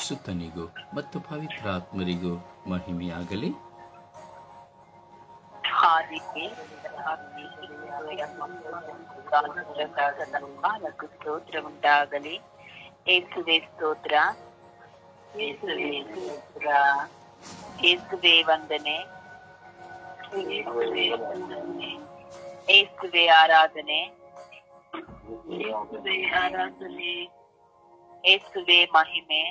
ಸುತನಿಗೂ ಮತ್ತು ಪವಿತ್ರಾತ್ಮರಿಗೂ ಮಹಿಮೆಯಾಗಲಿ. ಸ್ತೋತ್ರ ಉಂಟಾಗಲಿ. ಏಸುವೆ ಸ್ತೋತ್ರ, ಏಸುವೆ ವಂದನೆ, ಏಸುವೆ ಆರಾಧನೆ, ಏಸುವೆ ಮಹಿಮೆ,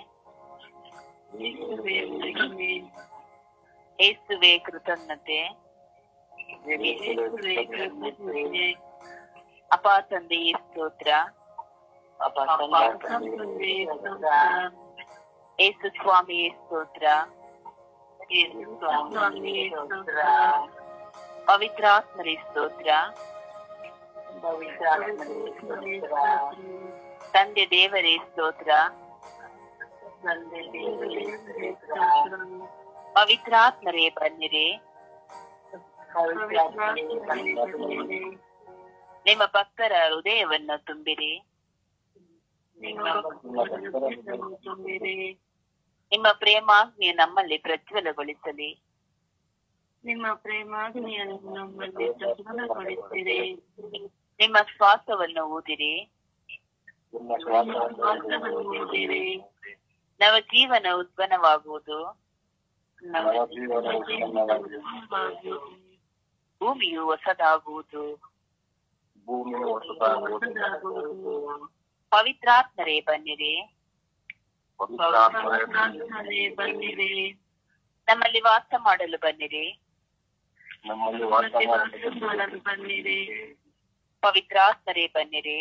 ಏಸುವೆ ಕೃತಜ್ಞತೆ. ಅಪ್ಪ ತಂದೆಯೇ ಸ್ತೋತ್ರ, ಏಸು ಸ್ವಾಮಿಯೇ ಸ್ತೋತ್ರ, ಪವಿತ್ರಾತ್ಮರೇ ಸ್ತೋತ್ರ, ತಂದೆ ದೇವರೇ ಸ್ತೋತ್ರ, ಪವಿತ್ರಾತ್ಮರೇ ಬನ್ನಿರಿ. ನಿಮ್ಮ ಭಕ್ತರ ಹೃದಯವನ್ನು ತುಂಬಿರಿ. ನಿಮ್ಮ ಪ್ರೇಮಾಗ್ನಿಯ ನಮ್ಮಲ್ಲಿ ಪ್ರಜ್ವಲಗೊಳಿಸಲಿ. ನಿಮ್ಮ ಶ್ವಾಸವನ್ನು ಊದಿರಿ. ನವ ಜೀವನ ಉತ್ಪನ್ನವಾಗುವುದು. ಭೂಮಿಯು ಹೊಸದಾಗುವುದು. ಪವಿತ್ರಾತ್ಮರೇ ಬನ್ನಿರಿ. ನಮ್ಮಲ್ಲಿ ವಾಸ ಮಾಡಲು ಬನ್ನಿರಿ. ಪವಿತ್ರಾತ್ಮರೇ ಬನ್ನಿರಿ.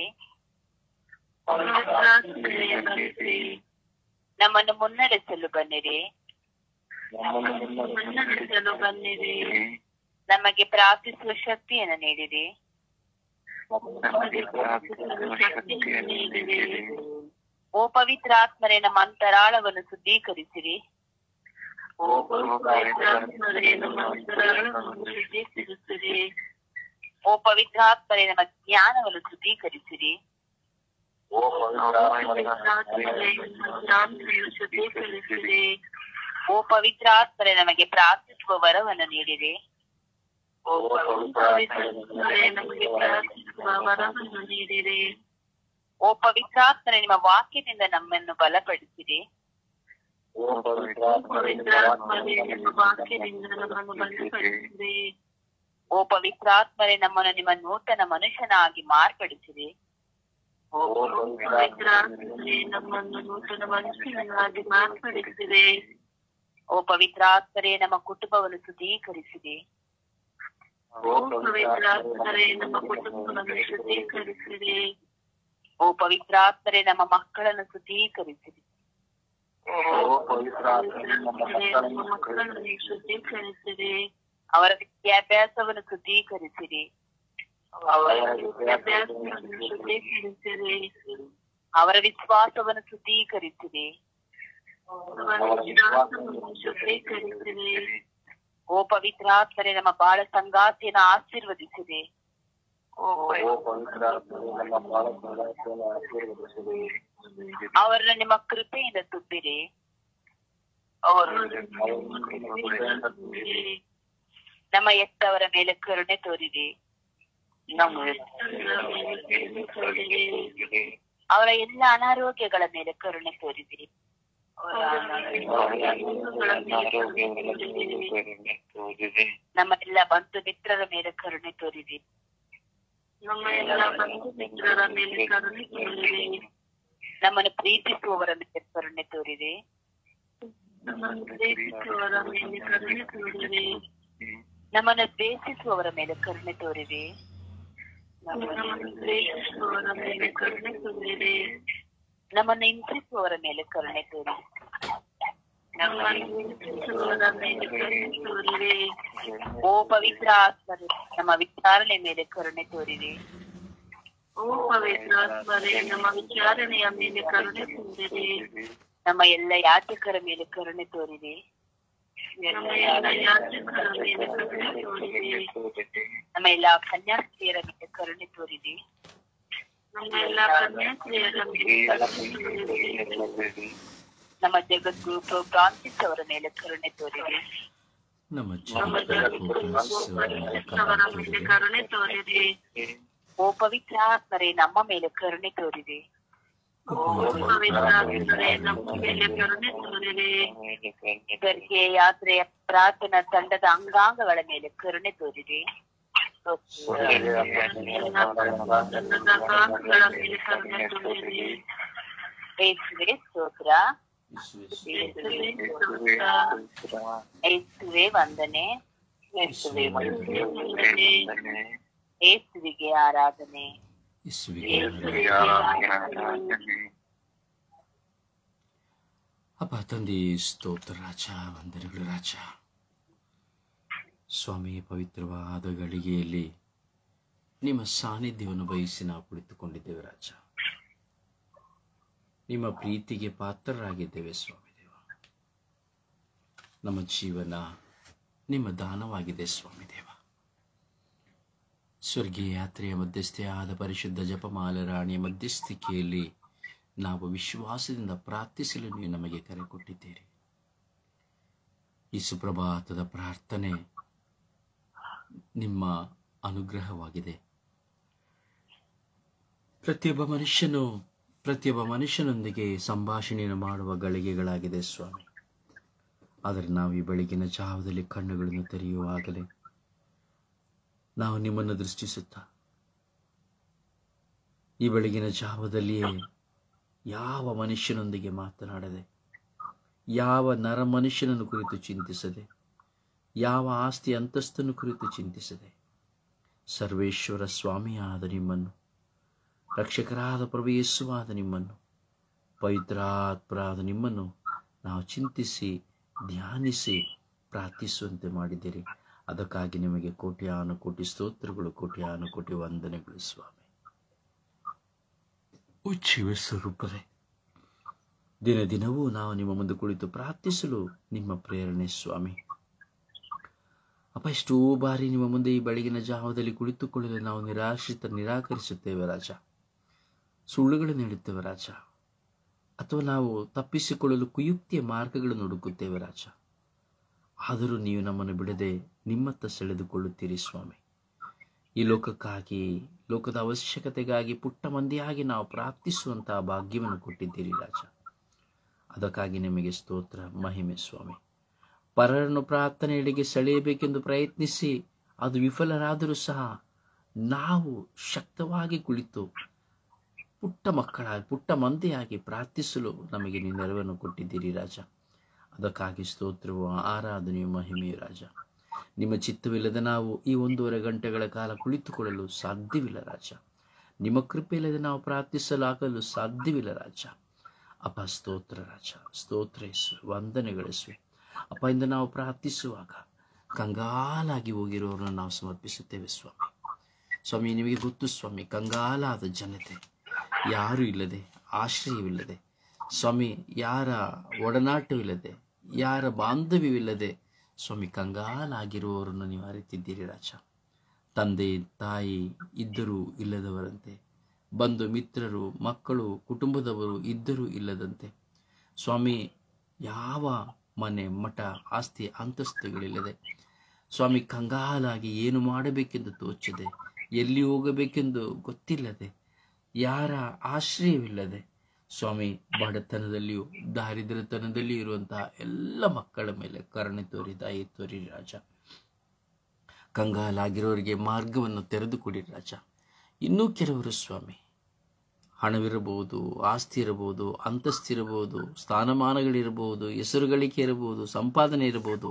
ನಮ್ಮನ್ನು ಮುನ್ನಡೆಸಲು ಬನ್ನಿರಿ. ನಮಗೆ ಪ್ರಾರ್ಥಿಸುವ ಶಕ್ತಿಯನ್ನು ನೀಡಿರಿ. ಓ ಪವಿತ್ರಾತ್ಮರೇ, ನಮ್ಮ ಅಂತರಾಳವನ್ನು ಶುದ್ಧೀಕರಿಸಿರಿ. ಓ ಪವಿತ್ರಾತ್ಮರೇ, ನಮ್ಮ ಜ್ಞಾನವನ್ನು ಶುದ್ಧೀಕರಿಸಿರಿ. ಓ ಪವಿತ್ರಾತ್ಮರೇ, ನಮಗೆ ಪ್ರಾರ್ಥಿಸುವ ವರವನ್ನು ನೀಡಿರಿ. ಓ ಪವಿತ್ರಾತ್ಮರೇ, ನಿಮ್ಮ ವಾಕ್ಯದಿಂದ ನಮ್ಮನ್ನು ಬಲಪಡಿಸಿರಿ. ಓ ಪವಿತ್ರಾತ್ಮರೇ, ನಮ್ಮನ್ನು ನಿಮ್ಮ ನೂತನ ಮನುಷ್ಯನಾಗಿ ಮಾರ್ಪಡಿಸಿರಿ. ಓ ಪವಿತ್ರಾತ್ಮರೇ, ನಮ್ಮ ಕುಟುಂಬವನ್ನು ಶುದ್ಧೀಕರಿಸಿರಿ. ಓ ಪವಿತ್ರಾತ್ಮರೇ, ನಮ್ಮ ಮಕ್ಕಳನ್ನು ಶುದ್ಧೀಕರಿಸಿರಿ. ಅವರ ವಿದ್ಯಾಭ್ಯಾಸವನ್ನು ಶುದ್ಧೀಕರಿಸಿರಿ. ಅವರ ವಿಶ್ವಾಸವನ್ನು ಶುದ್ಧೀಕರಿಸಿರಿ. ಓ ಪವಿತ್ರಾತ್ಮರೇ, ನಮ್ಮ ಬಾಳ ಸಂಗಾತಿಯನ್ನು ಆಶೀರ್ವದಿಸಿರಿ. ಅವರನ್ನು ನಿಮ್ಮ ಕೃಪೆಯಿಂದ ತುಂಬಿರಿ. ನಮ್ಮ ಎತ್ತವರ ಮೇಲೆ ಕರುಣೆ ತೋರಿರಿ. ಅವರ ಎಲ್ಲ ಅನಾರೋಗ್ಯಗಳ ಮೇಲೆ ಕರುಣೆ ತೋರಿರಿ. ನಮ್ಮ ಎಲ್ಲ ಬಂಧು ಮಿತ್ರರ ಮೇಲೆ ಕರುಣೆ ತೋರಿರಿ. ನಮ್ಮನ್ನು ಪ್ರೀತಿಸುವವರ ಮೇಲೆ ಕರುಣೆ ತೋರಿರಿ. ನಮ್ಮನ್ನು ದ್ವೇಷಿಸುವವರ ಮೇಲೆ ಕರುಣೆ ತೋರಿರಿ. ನಮ್ಮನ್ನು ಹಿಂಸಿಸುವವರ ಮೇಲೆ ಕರುಣೆ ತೋರಿರಿ. ಓ ಪವಿತ್ರ ಆತ್ಮರೇ, ನಮ್ಮ ವಿಚಾರಣೆ ಮೇಲೆ ಕರುಣೆ ತೋರಿರಿ. ನಮ್ಮ ಎಲ್ಲ ಯಾಚಕರ ಮೇಲೆ ಕರುಣೆ ತೋರಿರಿ. ನಮ್ಮ ಎಲ್ಲಾ ಕನ್ಯಾಸ್ತ್ರೀಯರ ಮೇಲೆ ಕರುಣೆ ತೋರಿರಿ. ನಮ್ಮ ಜಗದ್ಗುರು ಪೋಪ್ ಫ್ರಾನ್ಸಿಸ್ ಅವರ ಮೇಲೆ ಕರುಣೆ ತೋರಿರಿ. ನಮ್ಮ ಕರುಣೆ ತೋರಿರಿ. ಓ ಪವಿತ್ರಾತ್ಮರೇ, ನಮ್ಮ ಮೇಲೆ ಕರುಣೆ ತೋರಿರಿ. ಗರ್ಗೆ ಯಾತ್ರೆಯ ಪ್ರಾರ್ಥನಾ ತಂಡದ ಅಂಗಾಂಗಗಳ ಮೇಲೆ ಕರುಣೆ ತೋರಿರಿ. ಯೇಸುವೆ ಸ್ತೋತ್ರ, ಯೇಸುವೆ ವಂದನೆ, ಯೇಸುವಿಗೆ ಆರಾಧನೆ. ಅಪ್ಪ ತಂದೆ ಸ್ತೋತ್ರ ರಾಜ, ವಂದನೆಗಳು ರಾಜ. ಸ್ವಾಮಿ, ಪವಿತ್ರವಾದ ಗಳಿಗೆಯಲ್ಲಿ ನಿಮ್ಮ ಸಾನ್ನಿಧ್ಯವನ್ನು ಬಯಸಿ ನಾವು ಕುಳಿತುಕೊಂಡಿದ್ದೇವೆ ರಾಜ. ನಿಮ್ಮ ಪ್ರೀತಿಗೆ ಪಾತ್ರರಾಗಿದ್ದೇವೆ ಸ್ವಾಮಿ ದೇವ. ನಮ್ಮ ಜೀವನ ನಿಮ್ಮ ದಾನವಾಗಿದೆ ಸ್ವಾಮಿ ದೇವ. ಸ್ವರ್ಗೀಯ ಯಾತ್ರೆಯ ಮಧ್ಯಸ್ಥೆಯಾದ ಪರಿಶುದ್ಧ ಜಪಮಾಲ ರಾಣಿಯ ಮಧ್ಯಸ್ಥಿಕೆಯಲ್ಲಿ ನಾವು ವಿಶ್ವಾಸದಿಂದ ಪ್ರಾರ್ಥಿಸಲು ನೀವು ನಮಗೆ ಕರೆ ಕೊಟ್ಟಿದ್ದೀರಿ. ಈ ಸುಪ್ರಭಾತದ ಪ್ರಾರ್ಥನೆ ನಿಮ್ಮ ಅನುಗ್ರಹವಾಗಿದೆ. ಪ್ರತಿಯೊಬ್ಬ ಮನುಷ್ಯನೊಂದಿಗೆ ಸಂಭಾಷಣೆಯನ್ನು ಮಾಡುವ ಗಳಿಗೆಗಳಾಗಿದೆ ಸ್ವಾಮಿ. ಆದರೆ ನಾವು ಈ ಬೆಳಗಿನ ಜಾವದಲ್ಲಿ ಕಣ್ಣುಗಳನ್ನು ತೆರೆಯುವಾಗಲೇ ನಾವು ನಿಮ್ಮನ್ನು ದೃಷ್ಟಿಸುತ್ತಾ ಈ ಬೆಳಗಿನ ಜಾವದಲ್ಲಿಯೇ ಯಾವ ಮನುಷ್ಯನೊಂದಿಗೆ ಮಾತನಾಡದೆ, ಯಾವ ನರ ಮನುಷ್ಯನನ್ನು ಕುರಿತು ಚಿಂತಿಸದೆ, ಯಾವ ಆಸ್ತಿ ಅಂತಸ್ತನ್ನು ಕುರಿತು ಚಿಂತಿಸದೆ, ಸರ್ವೇಶ್ವರ ಸ್ವಾಮಿಯಾದ ನಿಮ್ಮನ್ನು, ರಕ್ಷಕರಾದ ಪ್ರಭು ಯೇಸುವಾದ ನಿಮ್ಮನ್ನು, ಪವಿತ್ರಾತ್ಮರಾದ ನಿಮ್ಮನ್ನು ನಾವು ಚಿಂತಿಸಿ ಧ್ಯಾನಿಸಿ ಪ್ರಾರ್ಥಿಸುವಂತೆ ಮಾಡಿದ್ದೀರಿ. ಅದಕ್ಕಾಗಿ ನಿಮಗೆ ಕೋಟ್ಯಾನು ಕೋಟಿ ಸ್ತೋತ್ರಗಳು, ಕೋಟ್ಯಾನು ಕೋಟಿ ವಂದನೆಗಳು ಸ್ವಾಮಿ. ಜೀವ ಸ್ವರೂಪರೇ, ದಿನ ದಿನವೂ ನಾವು ನಿಮ್ಮ ಮುಂದೆ ಕುಳಿತು ಪ್ರಾರ್ಥಿಸಲು ನಿಮ್ಮ ಪ್ರೇರಣೆ ಸ್ವಾಮಿ. ಅಪ್ಪ, ಎಷ್ಟೋ ಬಾರಿ ನಿಮ್ಮ ಮುಂದೆ ಈ ಬೆಳಗಿನ ಜಾವದಲ್ಲಿ ಕುಳಿತುಕೊಳ್ಳಲು ನಾವು ನಿರಾಕರಿಸುತ್ತೇವೆ ರಾಜ. ಸುಳ್ಳುಗಳನ್ನು ಹೇಳುತ್ತೇವೆ ರಾಜ, ಅಥವಾ ನಾವು ತಪ್ಪಿಸಿಕೊಳ್ಳಲು ಕುಯುಕ್ತಿಯ ಮಾರ್ಗಗಳನ್ನು ಹುಡುಕುತ್ತೇವೆ ರಾಜ. ಆದರೂ ನೀವು ನಮ್ಮನ್ನು ಬಿಡದೆ ನಿಮ್ಮತ್ತ ಸೆಳೆದುಕೊಳ್ಳುತ್ತೀರಿ ಸ್ವಾಮಿ. ಈ ಲೋಕಕ್ಕಾಗಿ, ಲೋಕದ ಅವಶ್ಯಕತೆಗಾಗಿ ಪುಟ್ಟ ಮಂದಿಯಾಗಿ ನಾವು ಪ್ರಾರ್ಥಿಸುವಂತಹ ಭಾಗ್ಯವನ್ನು ಕೊಟ್ಟಿದ್ದೀರಿ ರಾಜ. ಅದಕ್ಕಾಗಿ ನಿಮಗೆ ಸ್ತೋತ್ರ, ಮಹಿಮೆ ಸ್ವಾಮಿ. ಪರರನ್ನು ಪ್ರಾರ್ಥನೆಯೆಡೆಗೆ ಸೆಳೆಯಬೇಕೆಂದು ಪ್ರಯತ್ನಿಸಿ ಅದು ವಿಫಲರಾದರೂ ಸಹ ನಾವು ಶಕ್ತವಾಗಿ ಕುಳಿತು ಪುಟ್ಟ ಮಂದಿಯಾಗಿ ಪ್ರಾರ್ಥಿಸಲು ನಮಗೆ ನೀವು ನೆರವನ್ನು ಕೊಟ್ಟಿದ್ದೀರಿ ರಾಜ. ಅದಕ್ಕಾಗಿ ಸ್ತೋತ್ರವು, ಆರಾಧನೆಯು, ಮಹಿಮೆಯು ರಾಜ. ನಿಮ್ಮ ಚಿತ್ತವಿಲ್ಲದೆ ನಾವು ಈ 1.5 ಗಂಟೆಗಳ ಕಾಲ ಕುಳಿತುಕೊಳ್ಳಲು ಸಾಧ್ಯವಿಲ್ಲ ರಾಜ. ನಿಮ್ಮ ಕೃಪೆಯಿಲ್ಲದೆ ನಾವು ಪ್ರಾರ್ಥಿಸಲಾಗಲು ಸಾಧ್ಯವಿಲ್ಲ ರಾಜ. ಅಪ್ಪ ಸ್ತೋತ್ರ ರಾಜ, ಸ್ತೋತ್ರ ಯೇಸುವೆ, ವಂದನೆಗಳಿಸುವೆ. ಅಪ್ಪ, ಇಂದ ನಾವು ಪ್ರಾರ್ಥಿಸುವಾಗ ಕಂಗಾಲಾಗಿ ಹೋಗಿರುವವರನ್ನು ನಾವು ಸಮರ್ಪಿಸುತ್ತೇವೆ ಸ್ವಾಮಿ. ಸ್ವಾಮಿ, ನಿಮಗೆ ಗೊತ್ತು ಸ್ವಾಮಿ, ಕಂಗಾಲಾದ ಜನತೆ, ಯಾರೂ ಇಲ್ಲದೆ, ಆಶ್ರಯವಿಲ್ಲದೆ ಸ್ವಾಮಿ, ಯಾರ ಒಡನಾಟವಿಲ್ಲದೆ, ಯಾರ ಬಾಂಧವ್ಯವಿಲ್ಲದೆ ಸ್ವಾಮಿ ಕಂಗಾಲಾಗಿರುವವರನ್ನು ನೀವು ಅರಿತಿದ್ದೀರಿ ರಾಜ. ತಂದೆ ತಾಯಿ ಇದ್ದರೂ ಇಲ್ಲದವರಂತೆ, ಬಂಧು ಮಿತ್ರರು, ಮಕ್ಕಳು, ಕುಟುಂಬದವರು ಇದ್ದರೂ ಇಲ್ಲದಂತೆ ಸ್ವಾಮಿ, ಯಾವ ಮನೆ ಮಠ ಆಸ್ತಿ ಅಂತಸ್ತುಗಳಿಲ್ಲದೆ ಸ್ವಾಮಿ ಕಂಗಾಲಾಗಿ ಏನು ಮಾಡಬೇಕೆಂದು ತೋಚದೆ, ಎಲ್ಲಿ ಹೋಗಬೇಕೆಂದು ಗೊತ್ತಿಲ್ಲದೆ, ಯಾರ ಆಶ್ರಯವಿಲ್ಲದೆ ಸ್ವಾಮಿ ಬಡತನದಲ್ಲಿಯೂ ದಾರಿದ್ರ್ಯತನದಲ್ಲಿಯೂ ಇರುವಂತಹ ಎಲ್ಲ ಮಕ್ಕಳ ಮೇಲೆ ಕರುಣೆ ತೋರಿ, ದಯೆ ತೋರಿ ರಾಜ. ಕಂಗಾಲಾಗಿರೋರಿಗೆ ಮಾರ್ಗವನ್ನು ತೆರೆದುಕೊಡಿ ರಾಜ. ಇನ್ನೂ ಕೆಲವರು ಸ್ವಾಮಿ, ಹಣವಿರಬಹುದು, ಆಸ್ತಿ ಇರಬಹುದು, ಅಂತಸ್ತಿರಬಹುದು, ಸ್ಥಾನಮಾನಗಳಿರಬಹುದು, ಹೆಸರುಗಳಿಕೆ ಇರಬಹುದು, ಸಂಪಾದನೆ ಇರಬಹುದು,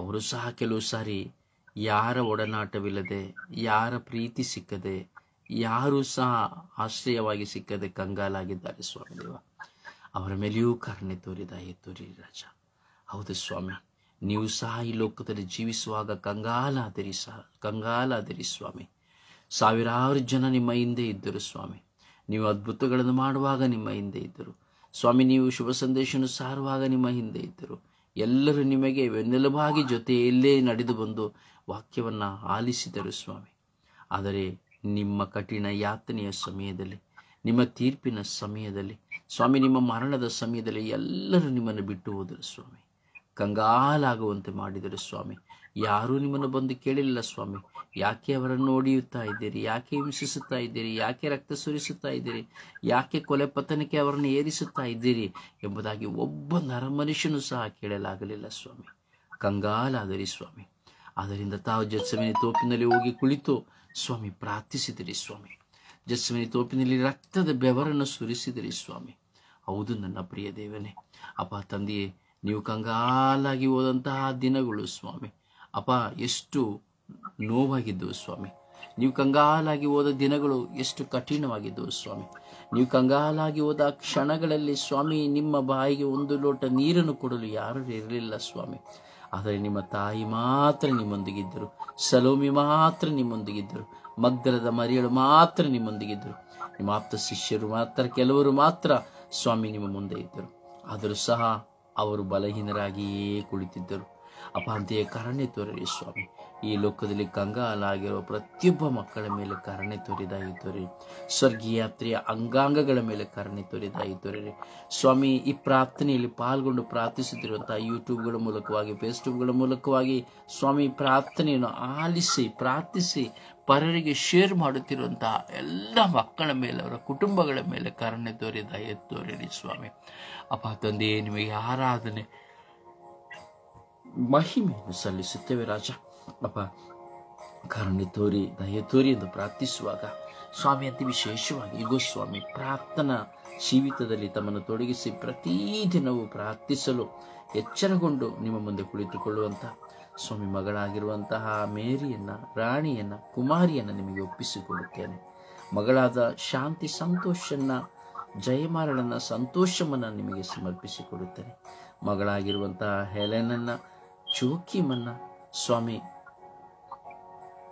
ಅವರು ಸಹ ಕೆಲವು ಸಾರಿ ಯಾರ ಒಡನಾಟವಿಲ್ಲದೆ, ಯಾರ ಪ್ರೀತಿ ಸಿಕ್ಕದೆ, ಯಾರೂ ಸಹ ಆಶ್ರಯವಾಗಿ ಸಿಕ್ಕದೆ ಕಂಗಾಲಾಗಿದ್ದಾರೆ ಸ್ವಾಮಿ ದೇವ. ಅವರ ಮೇಲೆಯೂ ಕರುಣೆ ತೋರಿ, ದಯೆ ತೋರಿ ರಾಜ. ಹೌದು ಸ್ವಾಮಿ, ನೀವು ಸಹ ಈ ಲೋಕದಲ್ಲಿ ಜೀವಿಸುವಾಗ ಕಂಗಾಲಾದಿರಿ ಸ್ವಾಮಿ. ಸಾವಿರಾರು ಜನ ನಿಮ್ಮ ಹಿಂದೆ ಇದ್ದರು ಸ್ವಾಮಿ. ನೀವು ಅದ್ಭುತಗಳನ್ನು ಮಾಡುವಾಗ ನಿಮ್ಮ ಹಿಂದೆ ಇದ್ದರು ಸ್ವಾಮಿ. ನೀವು ಶುಭ ಸಂದೇಶವನ್ನು ಸಾರುವಾಗ ನಿಮ್ಮ ಹಿಂದೆ ಇದ್ದರು. ಎಲ್ಲರೂ ನಿಮಗೆ ಬೆನ್ನೆಲುಬಾಗಿ ಜೊತೆಯಲ್ಲೇ ನಡೆದು ಬಂದು ವಾಕ್ಯವನ್ನು ಆಲಿಸಿದರು ಸ್ವಾಮಿ. ಆದರೆ ನಿಮ್ಮ ಕಠಿಣ ಯಾತನೆಯ ಸಮಯದಲ್ಲಿ ನಿಮ್ಮ ತೀರ್ಪಿನ ಸಮಯದಲ್ಲಿ ಸ್ವಾಮಿ, ನಿಮ್ಮ ಮರಣದ ಸಮಯದಲ್ಲಿ ಎಲ್ಲರೂ ನಿಮ್ಮನ್ನು ಬಿಟ್ಟು ಹೋದರು ಸ್ವಾಮಿ. ಕಂಗಾಲಾಗುವಂತೆ ಮಾಡಿದರು ಸ್ವಾಮಿ. ಯಾರೂ ನಿಮ್ಮನ್ನು ಬಂದು ಕೇಳಿಲ್ಲ ಸ್ವಾಮಿ. ಯಾಕೆ ಅವರನ್ನು ಹೊಡೆಯುತ್ತಾ ಇದ್ದೀರಿ? ಯಾಕೆ ಹಿಂಸಿಸುತ್ತಾ ಇದ್ದೀರಿ? ಯಾಕೆ ರಕ್ತ ಸುರಿಸುತ್ತಾ ಇದ್ದೀರಿ? ಯಾಕೆ ಕೊಲೆ ಪತನಕ್ಕೆ ಅವರನ್ನು ಏರಿಸುತ್ತಾ ಇದ್ದೀರಿ ಎಂಬುದಾಗಿ ಒಬ್ಬ ನರಮನುಷ್ಯನೂ ಸಹ ಕೇಳಲಾಗಲಿಲ್ಲ ಸ್ವಾಮಿ. ಕಂಗಾಲಾದರಿ ಸ್ವಾಮಿ. ಆದ್ದರಿಂದ ತಾವು ಗೆತ್ಸೆಮನೆ ತೋಪಿನಲ್ಲಿ ಹೋಗಿ ಕುಳಿತು ಸ್ವಾಮಿ ಪ್ರಾರ್ಥಿಸಿದಿರಿ ಸ್ವಾಮಿ. ಗೆತ್ಸೆಮನೆ ತೋಪಿನಲ್ಲಿ ರಕ್ತದ ಬೆವರನ್ನು ಸುರಿಸಿದಿರಿ ಸ್ವಾಮಿ. ಹೌದು ನನ್ನ ಪ್ರಿಯ ದೇವನೇ, ಅಪ್ಪ ತಂದೆಯೇ, ನೀವು ಕಂಗಾಲಾಗಿ ಹೋದಂತಹ ದಿನಗಳು ಸ್ವಾಮಿ ಅಪ್ಪ ಎಷ್ಟು ನೋವಾಗಿದ್ದವು ಸ್ವಾಮಿ. ನೀವು ಕಂಗಾಲಾಗಿ ಹೋದ ದಿನಗಳು ಎಷ್ಟು ಕಠಿಣವಾಗಿದ್ದವು ಸ್ವಾಮಿ. ನೀವು ಕಂಗಾಲಾಗಿ ಹೋದ ಕ್ಷಣಗಳಲ್ಲಿ ಸ್ವಾಮಿ, ನಿಮ್ಮ ಬಾಯಿಗೆ ಒಂದು ಲೋಟ ನೀರನ್ನು ಕೊಡಲು ಯಾರೂ ಇರಲಿಲ್ಲ ಸ್ವಾಮಿ. ಆದರೆ ನಿಮ್ಮ ತಾಯಿ ಮಾತ್ರ ನಿಮ್ಮೊಂದಿಗಿದ್ದರು. ಸಲೋಮಿ ಮಾತ್ರ ನಿಮ್ಮೊಂದಿಗಿದ್ದರು. ಮಗ್ದಲದ ಮರಿಯಳು ಮಾತ್ರ ನಿಮ್ಮೊಂದಿಗಿದ್ದರು. ನಿಮ್ಮ ಆಪ್ತ ಶಿಷ್ಯರು ಮಾತ್ರ, ಕೆಲವರು ಮಾತ್ರ ಸ್ವಾಮಿ ನಿಮ್ಮ ಮುಂದೆ ಇದ್ದರು. ಆದರೂ ಸಹ ಅವರು ಬಲಹೀನರಾಗಿಯೇ ಕುಳಿತಿದ್ದರು. ಅಪ್ಪ ಅಂತೆಯೇ ಕರುಣೆ ತೋರಿರಿ ಸ್ವಾಮಿ. ಈ ಲೋಕದಲ್ಲಿ ಕಂಗಾಲಾಗಿರುವ ಪ್ರತಿಯೊಬ್ಬ ಮಕ್ಕಳ ಮೇಲೆ ಕರುಣೆ ತೋರಿರಿ. ಸ್ವರ್ಗೀಯ ಯಾತ್ರೆಯ ಅಂಗಾಂಗಗಳ ಮೇಲೆ ಕರುಣೆ ತೋರಿರಿ ಸ್ವಾಮಿ. ಈ ಪ್ರಾರ್ಥನೆಯಲ್ಲಿ ಪಾಲ್ಗೊಂಡು ಪ್ರಾರ್ಥಿಸುತ್ತಿರುವಂತಹ ಯೂಟ್ಯೂಬ್ಗಳ ಮೂಲಕವಾಗಿ, ಫೇಸ್ಬುಕ್ಗಳ ಮೂಲಕವಾಗಿ ಸ್ವಾಮಿ ಪ್ರಾರ್ಥನೆಯನ್ನು ಆಲಿಸಿ ಪ್ರಾರ್ಥಿಸಿ ಪರರಿಗೆ ಶೇರ್ ಮಾಡುತ್ತಿರುವಂತಹ ಎಲ್ಲ ಮಕ್ಕಳ ಮೇಲೆ, ಅವರ ಕುಟುಂಬಗಳ ಮೇಲೆ ಕರುಣೆ ತೋರಿರಿ ಸ್ವಾಮಿ. ಅಪ್ಪ ತಂದೆಯೇ, ನಿಮಗೆ ಆರಾಧನೆ ಮಹಿಮೆಯನ್ನು ಸಲ್ಲಿಸುತ್ತೇವೆ ರಾಜ. ಅಪ್ಪ ಕರುಣೆ ತೋರಿ, ದಯೆ ತೋರಿ ಎಂದು ಪ್ರಾರ್ಥಿಸುವಾಗ ಸ್ವಾಮಿ ಅತಿ ವಿಶೇಷವಾಗಿ ಈಗೋ ಸ್ವಾಮಿ ಪ್ರಾರ್ಥನಾ ಜೀವಿತದಲ್ಲಿ ತಮ್ಮನ್ನು ತೊಡಗಿಸಿ ಪ್ರತಿದಿನವೂ ಪ್ರಾರ್ಥಿಸಲು ಎಚ್ಚರಗೊಂಡು ನಿಮ್ಮ ಮುಂದೆ ಕುಳಿತುಕೊಳ್ಳುವಂಥ ಸ್ವಾಮಿ ಮಗಳಾಗಿರುವಂತಹ ಮೇರಿಯನ್ನು, ರಾಣಿಯನ್ನು, ಕುಮಾರಿಯನ್ನು ನಿಮಗೆ ಒಪ್ಪಿಸಿಕೊಡುತ್ತೇನೆ. ಮಗಳಾದ ಶಾಂತಿ ಸಂತೋಷನ್ನ, ಜಯಮಾರಳನ್ನ, ಸಂತೋಷವನ್ನು ನಿಮಗೆ ಸಮರ್ಪಿಸಿಕೊಡುತ್ತೇನೆ. ಮಗಳಾಗಿರುವಂತಹ ಹೆಲೆನನ್ನ, ಜೋಕಿಮನ್ನ, ಸ್ವಾಮಿ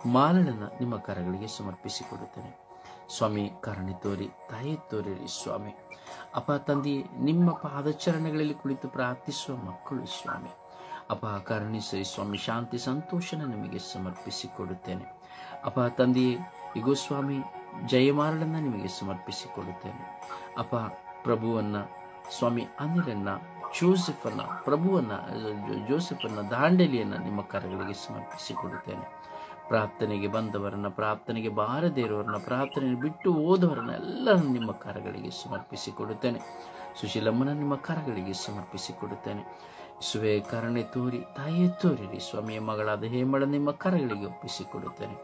ಮಾಲಳನ್ನ ನಿಮ್ಮ ಕರಗಳಿಗೆ ಸಮರ್ಪಿಸಿಕೊಡುತ್ತೇನೆ. ಸ್ವಾಮಿ ಕರುಣೆ ತೋರಿ, ದಯೆ ತೋರಿರಿ ಸ್ವಾಮಿ. ಅಪ್ಪ ತಂದೆ, ನಿಮ್ಮ ಪಾದಚರಣೆಗಳಲ್ಲಿ ಕುಳಿತು ಪ್ರಾರ್ಥಿಸುವ ಮಕ್ಕಳು ಸ್ವಾಮಿ ಅಪ್ಪ ಕರುಣಿಸಿ ಸ್ವಾಮಿ. ಶಾಂತಿ ಸಂತೋಷನ ನಿಮಗೆ ಸಮರ್ಪಿಸಿಕೊಡುತ್ತೇನೆ. ಅಪ್ಪ ತಂದೆಯೇ, ಈಗೋ ಸ್ವಾಮಿ ಜಯಮಾರಳನ್ನ ನಿಮಗೆ ಸಮರ್ಪಿಸಿಕೊಡುತ್ತೇನೆ. ಅಪ್ಪ ಪ್ರಭುವನ್ನ, ಸ್ವಾಮಿ ಅನಿಲನ್ನ, ಜೋಸೆಫನ್ನ ದಾಂಡೇಲಿಯನ್ನು ನಿಮ್ಮ ಕರಗಳಿಗೆ ಸಮರ್ಪಿಸಿಕೊಡುತ್ತೇನೆ. ಪ್ರಾರ್ಥನೆಗೆ ಬಂದವರನ್ನ, ಪ್ರಾರ್ಥನೆಗೆ ಬಾರದೇ ಇರುವವರನ್ನ, ಪ್ರಾರ್ಥನೆ ಬಿಟ್ಟು ಹೋದವರನ್ನ ಎಲ್ಲರನ್ನು ನಿಮ್ಮ ಕರಗಳಿಗೆ ಸಮರ್ಪಿಸಿಕೊಡುತ್ತೇನೆ. ಸುಶೀಲಮ್ಮನ ನಿಮ್ಮ ಕರಗಳಿಗೆ ಸಮರ್ಪಿಸಿಕೊಡುತ್ತೇನೆ. ಸುವೆ ಕರುಣೆ ತೋರಿ, ದಯೆ ತೋರಿರಿ ಸ್ವಾಮಿಯ ಮಗಳಾದ ಹೇಮಳ ನಿಮ್ಮ ಕರಗಳಿಗೆ ಒಪ್ಪಿಸಿಕೊಡುತ್ತೇನೆ.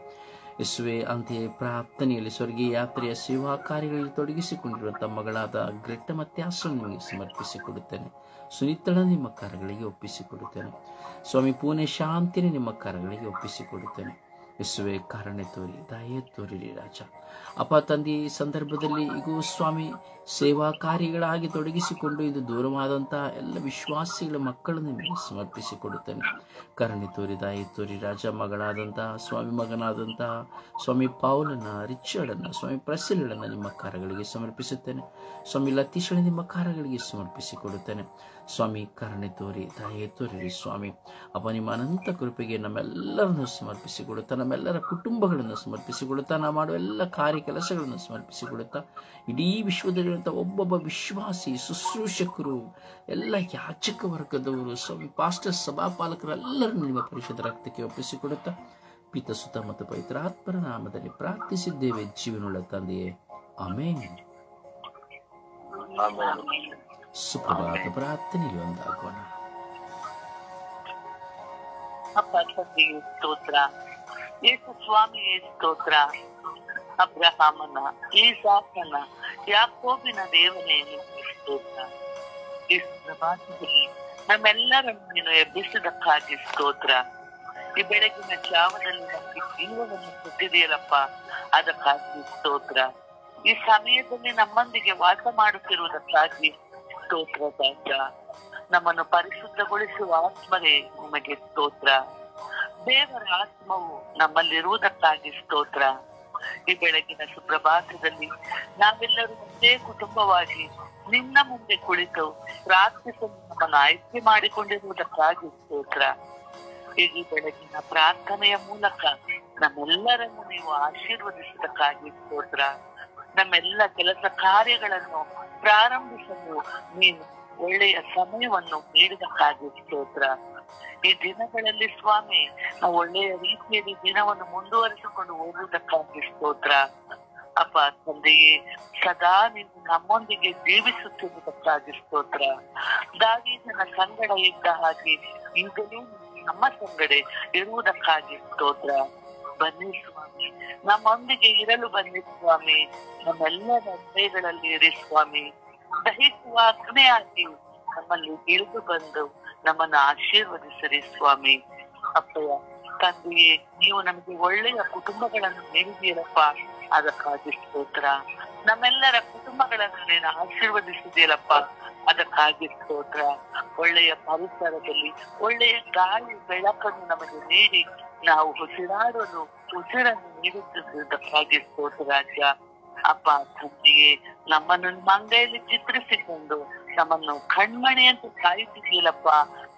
ಯೇಸುವೆ ಅಂತೆಯೇ ಪ್ರಾರ್ಥನೆಯಲ್ಲಿ ಸ್ವರ್ಗೀಯ ಯಾತ್ರೆಯ ಸೇವಾ ಕಾರ್ಯಗಳಲ್ಲಿ ತೊಡಗಿಸಿಕೊಂಡಿರುವಂಥ ಮಗಳಾದ ಗ್ರೆಟ್ಟ ಮತ್ಯಾಸನ್ನು ನಿಮಗೆ ಸಮರ್ಪಿಸಿಕೊಡುತ್ತೇನೆ. ಸುನೀತಳ ನಿಮ್ಮ ಕರಗಳಿಗೆ ಒಪ್ಪಿಸಿಕೊಡುತ್ತೇನೆ. ಸ್ವಾಮಿ ಪೂನೆ ಶಾಂತಿನ ನಿಮ್ಮ ಕರಗಳಿಗೆ ಒಪ್ಪಿಸಿಕೊಡುತ್ತೇನೆ. ಯೇಸುವೆ ಕರುಣೆ ತೋರಿ, ದಯೆ ತೋರಿರಿ ರಾಜ. ಅಪ್ಪ ತಂದೆ, ಈ ಸಂದರ್ಭದಲ್ಲಿ ಈಗೂ ಸ್ವಾಮಿ ಸೇವಾ ಕಾರ್ಯಗಳಾಗಿ ತೊಡಗಿಸಿಕೊಂಡು ಇದು ದೂರವಾದಂತಹ ಎಲ್ಲ ವಿಶ್ವಾಸಿಗಳ ಮಕ್ಕಳನ್ನು ನಿಮಗೆ ಸಮರ್ಪಿಸಿಕೊಡುತ್ತೇನೆ. ಕರುಣೆ ತೋರಿ, ದಯೆ ತೋರಿ ರಾಜ. ಮಗಳಾದಂತಹ ಸ್ವಾಮಿ, ಮಗನಾದಂತಹ ಸ್ವಾಮಿ ಪೌಲನ್ನ, ರಿಚರ್ಡನ್ನ, ಸ್ವಾಮಿ ಪ್ರಸಿಲಳನ್ನ ನಿಮ್ಮ ಕಾರ್ಯಗಳಿಗೆ ಸಮರ್ಪಿಸುತ್ತೇನೆ. ಸ್ವಾಮಿ ಲತೀಶಳ ನಿಮ್ಮ ಕಾರ್ಯಗಳಿಗೆ ಸಮರ್ಪಿಸಿಕೊಡುತ್ತೇನೆ. ಸ್ವಾಮಿ ಕರುಣೆ ತೋರಿ, ದಯೆ ತೋರಿರಿ ಸ್ವಾಮಿ. ಅಪ್ಪ ನಿಮ್ಮ ಅನಂತ ಕೃಪೆಗೆ ನಮ್ಮೆಲ್ಲರನ್ನು ಸಮರ್ಪಿಸಿಕೊಡುತ್ತಾ, ನಮ್ಮೆಲ್ಲರ ಕುಟುಂಬಗಳನ್ನು ಸಮರ್ಪಿಸಿಕೊಡುತ್ತಾ, ನಾವು ಮಾಡುವ ಎಲ್ಲ ಕಾರ್ಯ ಕೆಲಸಗಳನ್ನು ಸಮರ್ಪಿಸಿಕೊಡುತ್ತಾ, ಇಡೀ ವಿಶ್ವದಲ್ಲಿರುವಂಥ ಒಬ್ಬೊಬ್ಬ ವಿಶ್ವಾಸಿ, ಶುಶ್ರೂಷಕರು, ಎಲ್ಲ ಯಾಚಕ ವರ್ಗದವರು, ಸ್ವಾಮಿ ಪಾಸ್ಟರ್, ಸಭಾಪಾಲಕರೆಲ್ಲರನ್ನು ನಿಮ್ಮ ಪರಿಶುದ್ಧ ರಕ್ತಕ್ಕೆ ಒಪ್ಪಿಸಿಕೊಡುತ್ತಾ, ಪಿತ ಸುತ ಮತ್ತು ಪವಿತ್ರಾತ್ಮರ ನಾಮದಲ್ಲಿ ಪ್ರಾರ್ಥಿಸಿದ್ದೇವೆ ಜೀವನುಳ್ಳ ತಂದೆಯೇ, ಆಮೇನ್. ಸುಪ್ರಭಾತ ಪ್ರಾರ್ಥನೆಯಲ್ಲಿ ಒಂದಾಗೋಣ. ಅಪ್ಪ ತಂದೆಗೆ ಸ್ತೋತ್ರ, ಯೇಸು ಸ್ವಾಮಿಯೇ ಸ್ತೋತ್ರ. ಅಬ್ರಹಾಮನ, ಈಸಾಕನ, ಯಾಕೋಬಿನ ದೇವನೇ ನಿಮಗೆ ಸ್ತೋತ್ರ. ಈ ಪ್ರಭಾತದಲ್ಲಿ ನಮ್ಮೆಲ್ಲರನ್ನು ನೀನು ಎಬ್ಬಿಸಿದಕ್ಕಾಗಿ ಸ್ತೋತ್ರ. ಈ ಬೆಳಗಿನ ಜಾವದಲ್ಲಿ ನಮಗೆ ಜೀವವನ್ನು ಕೊಟ್ಟಿದೆಯಲ್ಲಪ್ಪ, ಅದಕ್ಕಾಗಿ ಸ್ತೋತ್ರ. ಈ ಸಮಯದಲ್ಲಿ ನಮ್ಮೊಂದಿಗೆ ವಾಸ ಮಾಡುತ್ತಿರುವುದಕ್ಕಾಗಿ ಸ್ತೋತ್ರ ರಾಜ. ನಮ್ಮನ್ನು ಪರಿಶುದ್ಧಗೊಳಿಸುವ ಆತ್ಮರೇ ನಿಮಗೆ ಸ್ತೋತ್ರ. ದೇವರ ಆತ್ಮವು ನಮ್ಮಲ್ಲಿರುವುದಕ್ಕಾಗಿ ಸ್ತೋತ್ರ. ಈ ಬೆಳಗಿನ ಸುಪ್ರಭಾತದಲ್ಲಿ ನಾವೆಲ್ಲರೂ ಒಂದೇ ಕುಟುಂಬವಾಗಿ ನಿನ್ನ ಮುಂದೆ ಕುಳಿತು ಪ್ರಾರ್ಥಿಸಲು ನಮ್ಮನ್ನು ಆಯ್ಕೆ ಮಾಡಿಕೊಂಡಿರುವುದಕ್ಕಾಗಿ ಸ್ತೋತ್ರ. ಈ ಬೆಳಗಿನ ಪ್ರಾರ್ಥನೆಯ ಮೂಲಕ ನಮ್ಮೆಲ್ಲರನ್ನು ನೀವು ಆಶೀರ್ವದಿಸುವುದಕ್ಕಾಗಿ ಸ್ತೋತ್ರ. ನಮ್ಮೆಲ್ಲ ಕೆಲಸ ಕಾರ್ಯಗಳನ್ನು ಪ್ರಾರಂಭಿಸಲು ನೀನು ಒಳ್ಳೆಯ ಸಮಯವನ್ನು ನೀಡಿದಕ್ಕಾಗಿ ಸ್ತೋತ್ರ. ಈ ದಿನಗಳಲ್ಲಿ ಸ್ವಾಮಿ ನಾವು ಒಳ್ಳೆಯ ರೀತಿಯಲ್ಲಿ ದಿನವನ್ನು ಮುಂದುವರಿಸಿಕೊಂಡು ಹೋಗುವುದಕ್ಕಾಗಿ ಸ್ತೋತ್ರ. ಅಪ್ಪ ತಂದೆಯೇ, ಸದಾ ನೀನು ನಮ್ಮೊಂದಿಗೆ ಜೀವಿಸುತ್ತಿರುವುದಕ್ಕಾಗಿ ಸ್ತೋತ್ರ. ದಾವೀದನ ಸಂಗಡ ಇದ್ದ ಹಾಗೆ ಈಗಲೂ ನಮ್ಮ ಸಂಗಡ ಇರುವುದಕ್ಕಾಗಿ ಸ್ತೋತ್ರ. ಬನ್ನಿ ಸ್ವಾಮಿ, ನಮ್ಮೊಂದಿಗೆ ಇರಲು ಬನ್ನಿ ಸ್ವಾಮಿ. ನಮ್ಮೆಲ್ಲರ ಹೃದಯಗಳಲ್ಲಿ ಇರಿ ಸ್ವಾಮಿ. ದಹಿಸುವ ಅಗ್ನಿಯಾಗಿ ನಮ್ಮಲ್ಲಿ ಇಳಿದು ಬಂದು ನಮ್ಮನ್ನು ಆಶೀರ್ವದಿಸಿರಿ ಸ್ವಾಮಿ. ಅಪ್ಪಯ್ಯ ತಂದೆಯೇ, ನೀವು ನಮಗೆ ಒಳ್ಳೆಯ ಕುಟುಂಬಗಳನ್ನು ನೀಡಿದ್ದೀರಪ್ಪ, ಅದಕ್ಕಾಗಿ ಸ್ತೋತ್ರ. ನಮ್ಮೆಲ್ಲರ ಕುಟುಂಬಗಳನ್ನು ನೀನು ಆಶೀರ್ವದಿಸಿದ್ದೀರಪ್ಪ, ಅದಕ್ಕಾಗಿ ಸ್ತೋತ್ರ. ಒಳ್ಳೆಯ ಪರಿಸರದಲ್ಲಿ ಒಳ್ಳೆಯ ಗಾಳಿ ಬೆಳಕನ್ನು ನಮಗೆ ನೀಡಿ ನಾವು ಉಸಿರಾಡಲು ಉಸಿರನ್ನು ನೀಡುತ್ತಿದ್ದಕ್ಕಾಗಿ ಸ್ತೋತ್ರ ರಾಜ. ಅಪ್ಪ ತಂದೆಯೇ, ನಮ್ಮನ್ನು ಮಂಗೈಯಲ್ಲಿ ಚಿತ್ರಿಸಿಕೊಂಡು ನಮ್ಮನ್ನು ಕಣ್ಮಣಿಯಂತೆ ಕಾಯುತ್ತಿದ್ದೀರಪ್ಪ,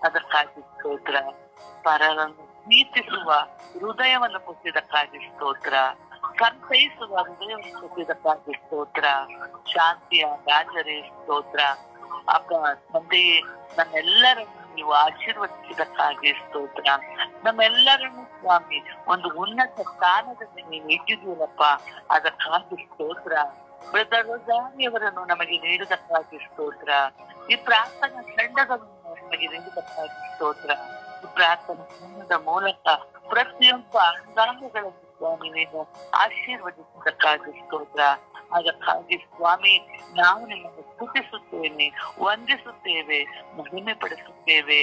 ಅದಕ್ಕಾಗಿ ಸ್ತೋತ್ರ. ಪರರನ್ನು ಪ್ರೀತಿಸುವ ಹೃದಯವನ್ನು ಕೊಟ್ಟಿದ್ದಕ್ಕಾಗಿ ಸ್ತೋತ್ರ. ಸಂತೈಸುವ ಹೃದಯವನ್ನು ಕೊಟ್ಟಿದ್ದಕ್ಕಾಗಿ ಸ್ತೋತ್ರ. ಶಾಂತಿಯ ರಾಜರೇ ಸ್ತೋತ್ರ. ಅಪ್ಪ ತಂದೆಯೇ, ನಮ್ಮೆಲ್ಲರನ್ನು ನೀವು ಆಶೀರ್ವದಿಸಿದಕ್ಕಾಗಿ ಸ್ತೋತ್ರ. ನಮ್ಮೆಲ್ಲರನ್ನು ಸ್ವಾಮಿ ಒಂದು ಉನ್ನತ ಸ್ಥಾನದಲ್ಲಿ ನೀವು ಇಟ್ಟಿದ್ದೀರಪ್ಪ, ಅದಕ್ಕಾಗಿ ಸ್ತೋತ್ರ. ಬ್ರದರ್ ರೋಜಾರಿಯವರನ್ನು ನಮಗೆ ನೀಡಿದಕ್ಕಾಗಿ ಸ್ತೋತ್ರ. ಈ ಪ್ರಾರ್ಥನಾ ತಂಡಗಳನ್ನು ನಮಗೆ ನೀಡಿದಕ್ಕಾಗಿ ಸ್ತೋತ್ರ. ಈ ಪ್ರಾರ್ಥನಾ ತಂಡದ ಮೂಲಕ ಪ್ರತಿಯೊಬ್ಬ ಅಂಗಾಂಗಗಳನ್ನು ಸ್ವಾಮಿ ನೀನು ಆಶೀರ್ವದಿಸಿದಕ್ಕಾಗಿ ಸ್ತೋತ್ರ. ಅದಕ್ಕಾಗಿ ಸ್ವಾಮಿ ನಾವು ನಿಮ್ಮನ್ನು ಸ್ತುತಿಸುತ್ತೇವೆ, ವಂದಿಸುತ್ತೇವೆ, ಮಹಿಮೆ ಪಡಿಸುತ್ತೇವೆ.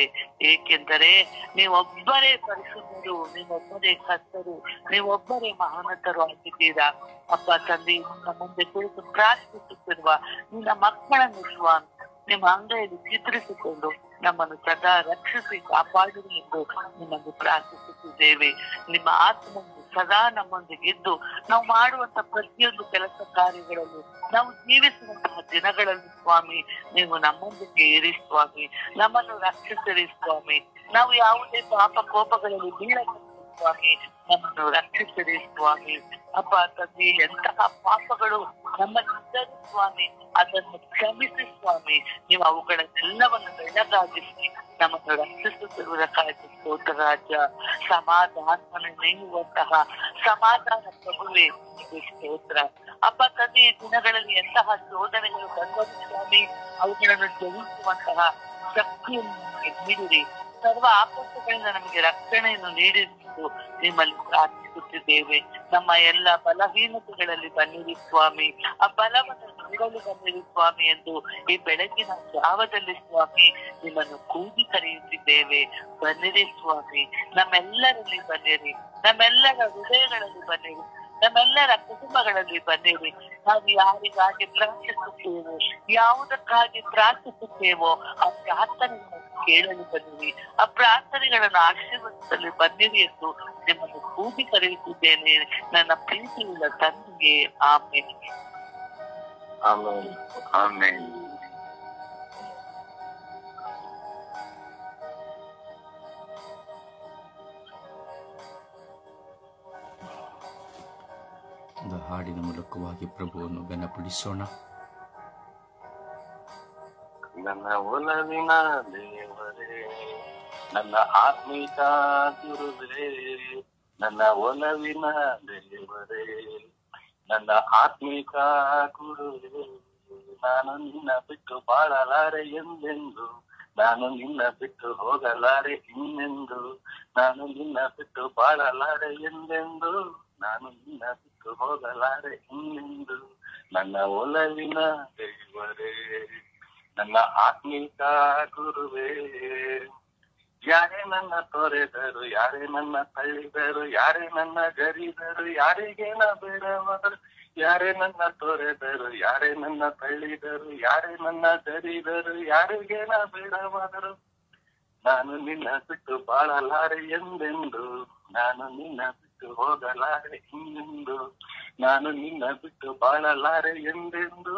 ಏಕೆಂದರೆ ನೀವೊಬ್ಬರೇ ಪರಿಶುದ್ಧರು, ನೀವೊಬ್ಬರೇ ಕರ್ತರು, ನೀವೊಬ್ಬರೇ ಮಹಾನತರು ಆಗಿದ್ದೀರಾ. ಅಪ್ಪ ತಂದೆ, ನಿಮ್ಮ ಮುಂದೆ ಕುಳಿತು ಪ್ರಾರ್ಥಿಸುತ್ತಿರುವ ನಿನ್ನ ಮಕ್ಕಳನ್ನು ಸ್ವಾಮಿ ನಿಮ್ಮ ಅಂಗೈಯಲ್ಲಿ ಚಿತ್ರಿಸಿಕೊಂಡು ನಮ್ಮನ್ನು ಸದಾ ರಕ್ಷಿಸಿ ಕಾಪಾಡಿರಿ ಎಂದು ನಿಮ್ಮನ್ನು ಪ್ರಾರ್ಥಿಸುತ್ತಿದ್ದೇವೆ. ನಿಮ್ಮ ಆತ್ಮವನ್ನು ಸದಾ ನಮ್ಮೊಂದಿಗಿದ್ದು ನಾವು ಮಾಡುವಂತ ಪ್ರತಿಯೊಂದು ಕೆಲಸ ಕಾರ್ಯಗಳಲ್ಲೂ, ನಾವು ಜೀವಿಸುವಂತಹ ದಿನಗಳಲ್ಲಿ ಸ್ವಾಮಿ ನೀವು ನಮ್ಮೊಂದಿಗೆ ಇರಿ ಸ್ವಾಮಿ. ನಮ್ಮನ್ನು ರಕ್ಷಿಸಿರಿ ಸ್ವಾಮಿ. ನಾವು ಯಾವುದೇ ಪಾಪ ಕೋಪಗಳಲ್ಲಿ ಬೀಳಬಹುದು ಸ್ವಾಮಿ, ನಮ್ಮನ್ನು ರಕ್ಷಿಸಿರಿ ಸ್ವಾಮಿ. ಅಪ್ಪ ತಂದೆ, ಎಂತಹ ಪಾಪಗಳು ನಮ್ಮಲ್ಲಿದ್ದರೂ ಸ್ವಾಮಿ ಅದನ್ನು ಕ್ಷಮಿಸಿ ಸ್ವಾಮಿ. ನೀವು ಅವುಗಳನ್ನೆಲ್ಲವನ್ನು ಬೆಳಗಾಗಿಸಿ ನಮ್ಮನ್ನು ರಕ್ಷಿಸುತ್ತಿರುವುದಕ್ಕಾಗಿ ಸ್ತೋತ್ರ ರಾಜ. ಸಮಾಧಾನವನ್ನು ನೀಡುವಂತಹ ಸಮಾಧಾನ ಪ್ರಭುವೇ ಸ್ತೋತ್ರ. ಅಪ್ಪ ತಂದೆ, ಈ ದಿನಗಳಲ್ಲಿ ಎಂತಹ ಶೋಧನೆಗಳು ಬಂದರೂ ಸ್ವಾಮಿ ಅವುಗಳನ್ನು ಜಯಿಸುವಂತಹ ಶಕ್ತಿಯನ್ನು ನಮಗೆ ನೀಡಿರಿ. ಸರ್ವ ಆಪತ್ತುಗಳಿಂದ ನಮಗೆ ರಕ್ಷಣೆಯನ್ನು ನೀಡಿರುವುದು ನಿಮ್ಮಲ್ಲಿ ಪ್ರಾರ್ಥಿಸುತ್ತಿದ್ದೇವೆ. ನಮ್ಮ ಎಲ್ಲ ಬಲಹೀನತೆಗಳಲ್ಲಿ ಬನ್ನಿರಿ ಸ್ವಾಮಿ. ಆ ಬಲವನ್ನು ನೀಡಲು ಬನ್ನಿರಿ ಸ್ವಾಮಿ ಎಂದು ಈ ಬೆಳಗಿನ ಜಾವದಲ್ಲಿ ಸ್ವಾಮಿ ನಿಮ್ಮನ್ನು ಕೂಗಿ ಕರೆಯುತ್ತಿದ್ದೇವೆ. ಬನ್ನಿರಿ ಸ್ವಾಮಿ, ನಮ್ಮೆಲ್ಲರಲ್ಲಿ ಬನ್ನಿರಿ, ನಮ್ಮೆಲ್ಲರ ಹೃದಯಗಳಲ್ಲಿ ಬನ್ನಿರಿ, ನಮ್ಮೆಲ್ಲರ ಕುಟುಂಬಗಳಲ್ಲಿ ಬನ್ನಿರಿ. ನಾವು ಯಾರಿಗಾಗಿ ಪ್ರಾರ್ಥಿಸುತ್ತೇವೋ, ಯಾವುದಕ್ಕಾಗಿ ಪ್ರಾರ್ಥಿಸುತ್ತೇವೋ ಆ ಪ್ರಾರ್ಥನೆಗಳನ್ನು ಕೇಳಲು ಬನ್ನಿರಿ, ಆ ಪ್ರಾರ್ಥನೆಗಳನ್ನು ಆಶೀರ್ವದಿಸಲು ಬನ್ನಿರಿ ಎಂದು ನಿಮ್ಮನ್ನು ಕೂಗಿ ಕರೆಯುತ್ತಿದ್ದೇನೆ ನನ್ನ ಪ್ರೀತಿಯುಳ್ಳ ತಂದೆಗೆ. ಆಮೇಲೆ ಆಮೇಲೆ ಆಮೇಲೆ. ಹಾಡಿನ ಮೂಲಕವಾಗಿ ಪ್ರಭುವನ್ನು ಘನಪಡಿಸೋಣ. ನನ್ನ ಒಲವಿನ ದೇವರೇ, ನನ್ನ ಆತ್ಮಿಕ ಗುರುವೇ, ನನ್ನ ಒಲವಿನ ದೇವರೇ, ನನ್ನ ಆತ್ಮಿಕ ಗುರುವೇ, ನಾನು ನಿನ್ನ ಬಿಟ್ಟು ಬಾಳಲಾರೆ ಎಂದೆಂದು, ನಾನು ನಿನ್ನ ಬಿಟ್ಟು ಹೋಗಲಾರೆ ಇನ್ನೆಂದು, ನಾನು ನಿನ್ನ ಬಿಟ್ಟು ಬಾಳಲಾರೆ ಎಂದೆಂದು, ನಾನು ನಿನ್ನ ಬಿಟ್ಟು ಹೋಗಲಾರೆ ಇನ್ನೆಂದು. ನನ್ನ ಒಲವಿನ ದೇವರೇ, ನನ್ನ ಆತ್ಮಿಕ ಗುರುವೇ, ಯಾರೇ ನನ್ನ ತೊರೆದರು, ಯಾರೇ ನನ್ನ ತಳ್ಳಿದರು, ಯಾರೇ ನನ್ನ ಗರಿದರು, ಯಾರಿಗೇನ ಬೇಡವಾದರು, ಯಾರೇ ನನ್ನ ತೊರೆದರು, ಯಾರೇ ನನ್ನ ತಳ್ಳಿದರು, ಯಾರೇ ನನ್ನ ಗರಿದರು, ಯಾರಿಗೇನ ಬೇಡವಾದರು, ನಾನು ನಿನ್ನ ಬಿಟ್ಟು ಬಾಳಲಾರೆ ಎಂದೆಂದು, ನಾನು ನಿನ್ನ ಬಿಟ್ಟು ಹೋಗಲಾರೆ ಇನ್ನೆಂದು, ನಾನು ನಿನ್ನ ಬಿಟ್ಟು ಬಾಳಲಾರೆ ಎಂದೆಂದು,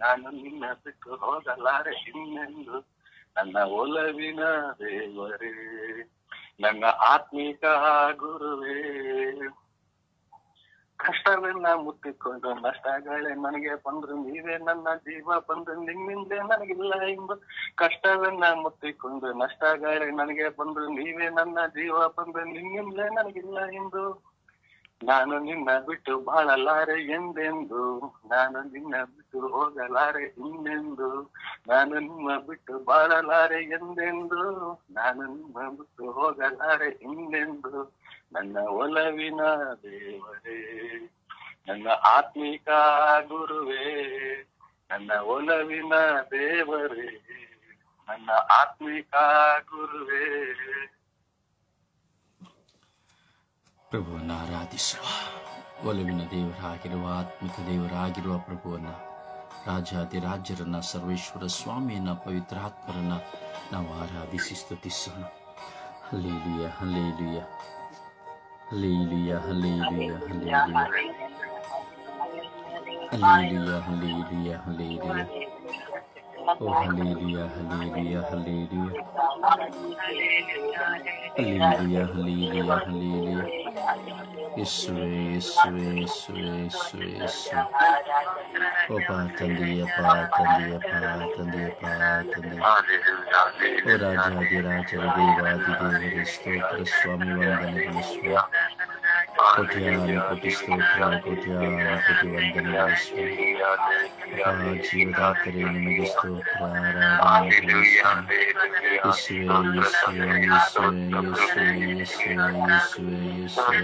ನಾನು ನಿನ್ನ ಬಿಟ್ಟು ಹೋಗಲಾರೆ ಇನ್ನೆಂದು. ನನ್ನ ಒಲವಿನ ದೇವರೇ, ನನ್ನ ಆತ್ಮಿಕ ಗುರುವೇ, ಕಷ್ಟವೆಲ್ಲ ಮುತ್ತಿಕೊಂಡು ನಷ್ಟಗಳೇ ನನಗೆ ಬಂದ್ರು ನೀವೇ ನನ್ನ ಜೀವ ಬಂದು ನಿಮ್ಮಿಂದೆ ನನಗಿಲ್ಲ ಎಂದು. ಕಷ್ಟವೆಲ್ಲ ಮುತ್ತಿಕೊಂಡು ನಷ್ಟಗಳೇ ನನಗೆ ಬಂದ್ರು ನೀವೇ ನನ್ನ ಜೀವ ಬಂದು ನಿಮ್ಮಿಂದೆ ನನಗಿಲ್ಲ ಎಂದು. ನಾನು ನಿನ್ನ ಬಿಟ್ಟು ಬಾಳಲಾರೆ ಎಂದೆಂದು, ನಾನು ನಿನ್ನ ಬಿಟ್ಟು ಹೋಗಲಾರೆ ಇನ್ನೆಂದು. ನಾನು ನಿಮ್ಮ ಬಿಟ್ಟು ಬಾಳಲಾರೆ ಎಂದೆಂದು, ನಾನು ನಿಮ್ಮ ಬಿಟ್ಟು ಹೋಗಲಾರೆ ಇನ್ನೆಂದು. ನನ್ನ ಒಲವಿನ ದೇವರೇ, ನನ್ನ ಆತ್ಮಿಕ ಗುರುವೇ, ನನ್ನ ಒಲವಿನ ದೇವರೇ, ನನ್ನ ಆತ್ಮಿಕ ಗುರುವೇ. ಪ್ರಭುವನ್ನು ಆರಾಧಿಸುವ, ಒಲವಿನ ದೇವರಾಗಿರುವ, ಆತ್ಮಿಕ ದೇವರಾಗಿರುವ ಪ್ರಭುವನ್ನು, ರಾಜಾದಿರಾಜರನ್ನ, ಸರ್ವೇಶ್ವರ ಸ್ವಾಮಿಯನ್ನ, ಪವಿತ್ರಾತ್ಮರನ್ನ ನಾವು ಆರಾಧಿಸಿ ಸ್ತುತಿಸೋಣ. ಹಲ್ಲೇಲೂಯ, ಹಲ್ಲೇಲೂಯ, ಹಲ್ಲೇಲೂಯ, ಹಲ್ಲೇಲೂಯ, ಹಲ್ಲೇಲೂಯ, ಹಲ್ಲೇಲೂಯ, ಹಲ್ಲೇಲೂಯ, ಹಲ್ಲೇಲೂಯ. ಓ ಹಲ್ಲೇಲೂಯ, ಹಲ್ಲೇಲೂಯ, ಹಲ್ಲೇಲೂಯ, ಹಲ್ಲೇಲೂಯ, ಹಲ್ಲೇಲೂಯ, ಹಲ್ಲೇಲೂಯ. ಯೇಸುವೇ, ಯೇಸುವೇ, ಯೇಸುವೇ, ಯೇಸುವೇ, ಯೇಸುವೇ. ಒಬ್ಬ ತಂದೆಯಪ್ಪ, ತಂದೆಯಪ್ಪ, ತಂದೆಯಪ್ಪ, ತಂದೆ. ಓ ರಾಜಾದಿರಾಜರ ದೇವಾದಿದೇವರೇ, ಸ್ತೋತ್ರ ಸ್ವಾಮಿ, ವಂದನೆಗಳು ಸ್ವಾಮಿ. ಕೋಟ್ಯಾನು ಕೋಟಿ ಸ್ತೋತ್ರ, ಕೋಟ್ಯಾನು ಕೋಟಿ ವಂದನೆಗಳು ಸ್ವಾಮಿ. ಜೀವದಾತರೇ, ನಿಮಗೆ ಸ್ತೋತ್ರ, ಆರಾಧನೆ. ಯೇಸುವೇ, ಯೇಸುವೇ, ಯೇಸುವೇ, ಯೇಸುವೇ, ಯೇಸುವೇ, ಯೇಸುವೇ, ಯೇಸುವೇ, ಯೇಸುವೇ,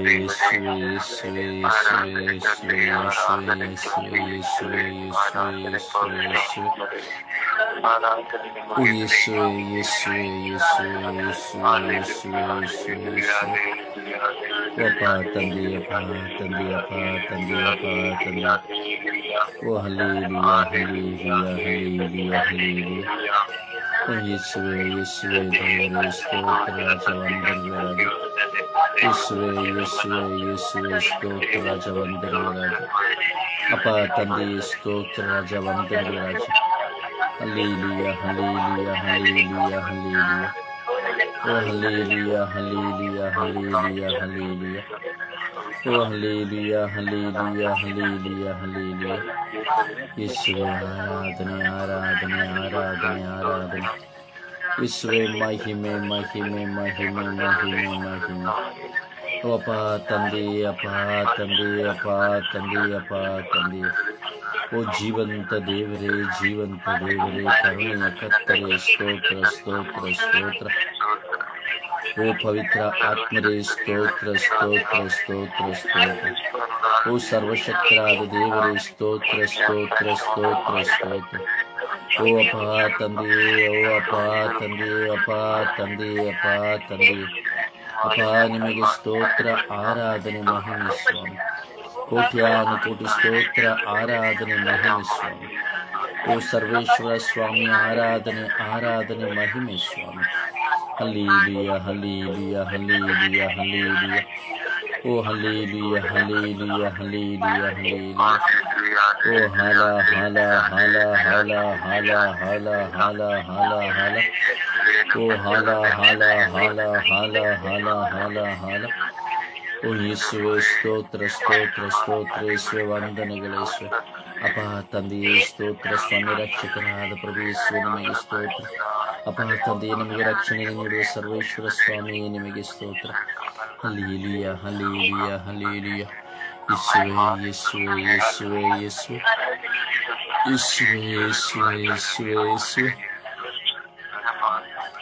ಯೇಸುವೇ, ಯೇಸುವೇ, ಯೇಸುವೇ, ಯೇಸುವೇ, ಯೇಸುವೇ, ಯೇಸುವೇ, ಯೇಸುವೇ, ಯೇಸುವೇ, ಯೇಸುವೇ. ಯೇಸುವೇ, ಯೇಸುವೇ, ಯೇಸುವೇ, ಯೇಸುವೇ, ಯೇಸುವೇ, ಯೇಸುವೇ, ಯೇಸುವೇ. ಅಪ್ಪ ತಂದೆಯಪ್ಪ, ತಂದೆಯಪ್ಪ, ತಂದೆಯಪ್ಪ, ತಂದೆ. ಓ ಹಲ್ಲೇಲೂಯ, ಹಲ್ಲೇಲೂಯ, ಹಲ್ಲೇಲೂಯ, ಹಲ್ಲೇಲೂಯ. ಓ ಯೇಸುವೇ, ಯೇಸುವೇ ದೇವರೇ, ಸ್ತೋತ್ರ ರಾಜವಂದನೆಗಳಾಗಿ. ಯೇಸುವೇ, ಯೇಸುವೇ, ಯೇಸುವೇ, ಸ್ತೋತ್ರ ರಾಜವಂದನೆಗಳಾಗಿ. ಅಪ್ಪ ತಂದೆ, ಸ್ತೋತ್ರ ರಾಜವಂದನೆಗಳಾಗಿ. ಹಲ್ಲೇಲೂಯ, ಹಲ್ಲೇಲೂಯ, ಹಲ್ಲೇಲೂಯ, ಹಲ್ಲೇಲೂಯ. ಓ ಹಲ್ಲೇಲೂಯ, ಹಲ್ಲೇಲೂಯ, ಹಲ್ಲೇಲೂಯ, ಹಲ್ಲೇಲೂಯ. ಓ ಹಲ್ಲೇಲೂಯ, ಹಲ್ಲೇಲೂಯ, ಹಲ್ಲೇಲೂಯ, ಹಲ್ಲೇಲೂಯ. ಯೇಸುವೇ, ಆರಾಧನೆ, ಆರಾಧನೆ, ಆರಾಧನೆ, ಆರಾಧನೆ. ಯೇಸುವೇ, ಮಹಿಮೆ, ಮಹಿಮೆ, ಮಹಿಮೆ, ಮಹಿಮೆ, ಮಹಿಮೆ. ಓ ಅಪ್ಪ ತಂದೆ, ಅಪ್ಪ ತಂದೆ, ಅಪ್ಪ ತಂದೆ, ಅಪ್ಪ ತಂದೆ. ಓ ಜೀವಂತ ದೇವರೇ, ಜೀವಂತ ದೇವರೇ, ಕರುಣೆಯ ಕರ್ತರೇ, ಸ್ತೋತ್ರ, ಸ್ತೋತ್ರ, ಸ್ತೋತ್ರ. ಓ ಪವಿತ್ರ ಆತ್ಮರೇ, ಸ್ತೋತ್ರ, ಸ್ತೋತ್ರ, ಸ್ತೋತ್ರ, ಸ್ತೋತ್ರ. ಓ ಸರ್ವಶಕ್ತರಾದ ದೇವರೇ, ಸ್ತೋತ್ರ, ಸ್ತೋತ್ರ, ಸ್ತೋತ್ರ, ಸ್ತೋತ್ರ. ಓ ಅಪ್ಪ ತಂದೆ, ಓ ಅಪ್ಪ ತಂದೆ, ಅಪ್ಪ ತಂದೆ, ಅಪ್ಪ ತಂದೆ. ಅಪ್ಪ ನಿಮಗೆ ಸ್ತೋತ್ರ, ಆರಾಧನೆ, ಮಹಿಮೆ ಸ್ವಾಮಿ. ಕೋಟ್ಯಾನು ಕೋಟಿ ಸ್ತೋತ್ರ, ಆರಾಧನೆ, ಮಹಿಮೆ ಸ್ವಾಮಿ. ಓ ಸರ್ವೇಶ್ವರ ಸ್ವಾಮಿ, ಆರಾಧನೆ, ಆರಾಧನೆ, ಮಹಿಮೆ ಸ್ವಾಮಿ. ಹಲ್ಲೇಲೂಯ, ಹಲ್ಲೇಲೂಯ, ಹಲ್ಲೇಲೂಯ, ಹಲ್ಲೇಲೂಯ. ಓ ಹಲ್ಲೇಲೂಯ, ಹಲ್ಲೇಲೂಯ, ಹಲ್ಲೇಲೂಯ, ಹಲ್ಲೇಲೂಯ. ಓ ಹಾಲ, ಹಾಲ, ಹಾಲ, ಹಾಲ, ಹಾಲ, ಹಾಲ, ಹಾಲ, ಹಾಲ, ಹಾಲ. ಓ ಹಾಲ, ಹಾಲ, ಹಾಲ, ಹಾಲ, ಹಾಲ, ಹಾಲ, ಹಾಲ. ಓ ಯೇಸುವೇ, ಸ್ತೋತ್ರ, ಸ್ತೋತ್ರ, ಸ್ತೋತ್ರ. ಯೇಸುವೆ, ವಂದನೆಗಳು ಯೇಸುವೆ. ಅಪ್ಪ ತಂದೆಯೇ, ಸ್ತೋತ್ರ ಸ್ವಾಮಿ. ರಕ್ಷಕನಾದ ಪ್ರಭು ಯೇಸುವೆ, ನಿಮಗೆ ಸ್ತೋತ್ರ. ಅಪ್ಪ ತಂದೆಯೇ, ನಮಗೆ ರಕ್ಷಣೆ ನೀಡುವ ಸರ್ವೇಶ್ವರ ಸ್ವಾಮಿ, ನಿಮಗೆ ಸ್ತೋತ್ರ. ಹಲ್ಲೇಲೂಯ, ಹಲ್ಲೇಲೂಯ, ಹಲ್ಲೇಲೂಯ. ಯೇಸುವೆ, ಯೇಸುವೆ, ಯೇಸುವೆ, ಯೇಸುವೆ, ಯೇಸುವೆ, ಯೇಸುವೆ, ಯೇಸುವೆ, ಯೇಸುವೆ.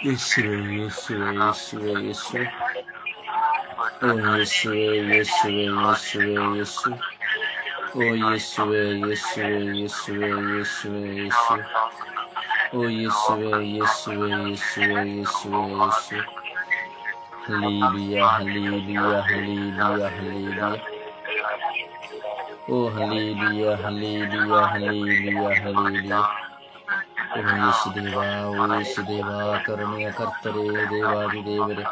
ಯೇಸುವೆ, ಯೇಸುವೆ, ಯೇಸುವೆ, ಯೇಸುವೆ. ಓ ಯೇಸುವೆ, ಯೇಸುವೆ, ಯೇಸುವೆ, ಯೇಸುವೆ. ಓ ಯೇಸುವೆ, ಯೇಸುವೆ, ಯೇಸುವೆ, ಯೇಸುವೆ, ಯೇಸುವೆ. ಓ ಯೇಸುವೆ, ಯೇಸುವೆ, ಯೇಸುವೆ, ಯೇಸುವೆ, ಯೇಸುವೆ. ಹಲ್ಲೇಲೂಯ, ಹಲ್ಲೇಲೂಯ, ಹಲ್ಲೇಲೂಯ, ಹಲ್ಲೇಲೂಯ. ಓ ಹಲ್ಲೇಲೂಯ, ಹಲ್ಲೇಲೂಯ, ಹಲ್ಲೇಲೂಯ, ಹಲ್ಲೇಲೂಯ. ಓ ಯೇಸುದೇವ, ಓ ಯೇಸುದೇವ, ಕರುಣೆಯ ಕರ್ತರೇ, ದೇವಾದಿ ದೇವರೇ,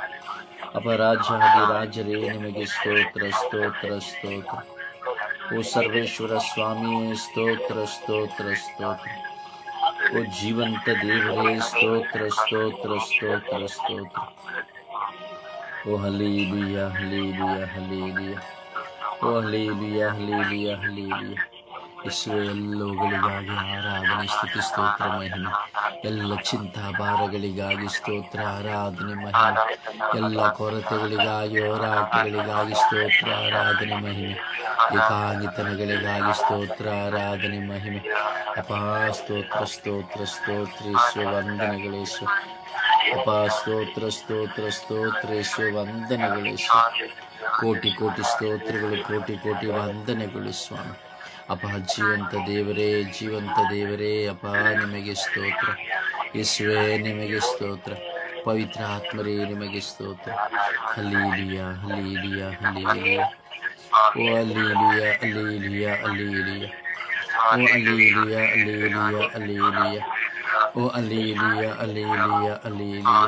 ಅಪರಾಜಾದಿ ರಾಜರೇ, ನಿಮಗೆ ಸ್ತೋತ್ರ, ಸ್ತೋತ್ರ, ಸ್ತೋತ್ರ. ಓ ಸರ್ವೇಶ್ವರ ಸ್ವಾಮಿಯೇ, ಸ್ತೋತ್ರ, ಸ್ತೋತ್ರ, ಸ್ತೋತ್ರ. ಓ ಜೀವಂತ ದೇವರೇ, ಸ್ತೋತ್ರ, ಸ್ತೋತ್ರ, ಸ್ತೋತ್ರ, ಸ್ತೋತ್ರ. ಓ ಹಲ್ಲೇಲೂಯ ಹಲ್ಲೇಲೂಯ ಹಲ್ಲೇಲೂಯ. ಓ ಹಲ್ಲೇಲೂಯ ಹಲ್ಲೇಲೂಯ ಹಲ್ಲೇಲೂಯ. ಯೇಸುವೆ, ಎಲ್ಲವುಗಳಿಗಾಗಿ ಆರಾಧನೆ, ಸ್ತುತಿ, ಸ್ತೋತ್ರ, ಮಹಿಮೆ. ಎಲ್ಲ ಚಿಂತಾಭಾರಗಳಿಗಾಗಿ ಸ್ತೋತ್ರ, ಆರಾಧನೆ, ಮಹಿಮೆ. ಎಲ್ಲ ಕೊರತೆಗಳಿಗಾಗಿ, ಹೋರಾಟಗಳಿಗಾಗಿ ಸ್ತೋತ್ರ, ಆರಾಧನೆ, ಮಹಿಮೆ. ಏಕಾಂಗಿತನಗಳಿಗಾಗಿ ಸ್ತೋತ್ರ, ಆರಾಧನೆ, ಮಹಿಮೆ. ಅಪಾ ಸ್ತೋತ್ರ ಸ್ತೋತ್ರ ಸ್ತೋತ್ರ ಯೇಸುವೆ, ವಂದನೆಗಳೇಸು. ಅಪಾ ಸ್ತೋತ್ರ ಸ್ತೋತ್ರ ಸ್ತೋತ್ರ ಯೇಸುವೆ, ವಂದನೆಗಳೇಸು. ಕೋಟಿ ಕೋಟಿ ಸ್ತೋತ್ರಗಳು, ಕೋಟಿ ಕೋಟಿ ವಂದನೆಗಳು ಸ್ವಾಮಿ. ಅಪ ಜೀವಂತ ದೇವರೇ, ಜೀವಂತ ದೇವರೇ, ಅಪ ನಿಮಗೆ ಸ್ತೋತ್ರ. ಯೇಸುವೆ, ನಿಮಗೆ ಸ್ತೋತ್ರ. ಪವಿತ್ರ ಆತ್ಮರೇ, ನಿಮಗೆ ಸ್ತೋತ್ರ. ಹಲ್ಲೇಲೂಯ ಹಲ್ಲೇಲೂಯ ಹಲ್ಲೇಲೂಯ. ಓ ಹಲ್ಲೇಲೂಯ ಹಲ್ಲೇಲೂಯ ಹಲ್ಲೇಲೂಯ. ಓ ಹಲ್ಲೇಲೂಯ ಹಲ್ಲೇಲೂಯ ಹಲ್ಲೇಲೂಯ. ಓ ಹಲ್ಲೇಲೂಯ ಹಲ್ಲೇಲೂಯ ಹಲ್ಲೇಲೂಯ.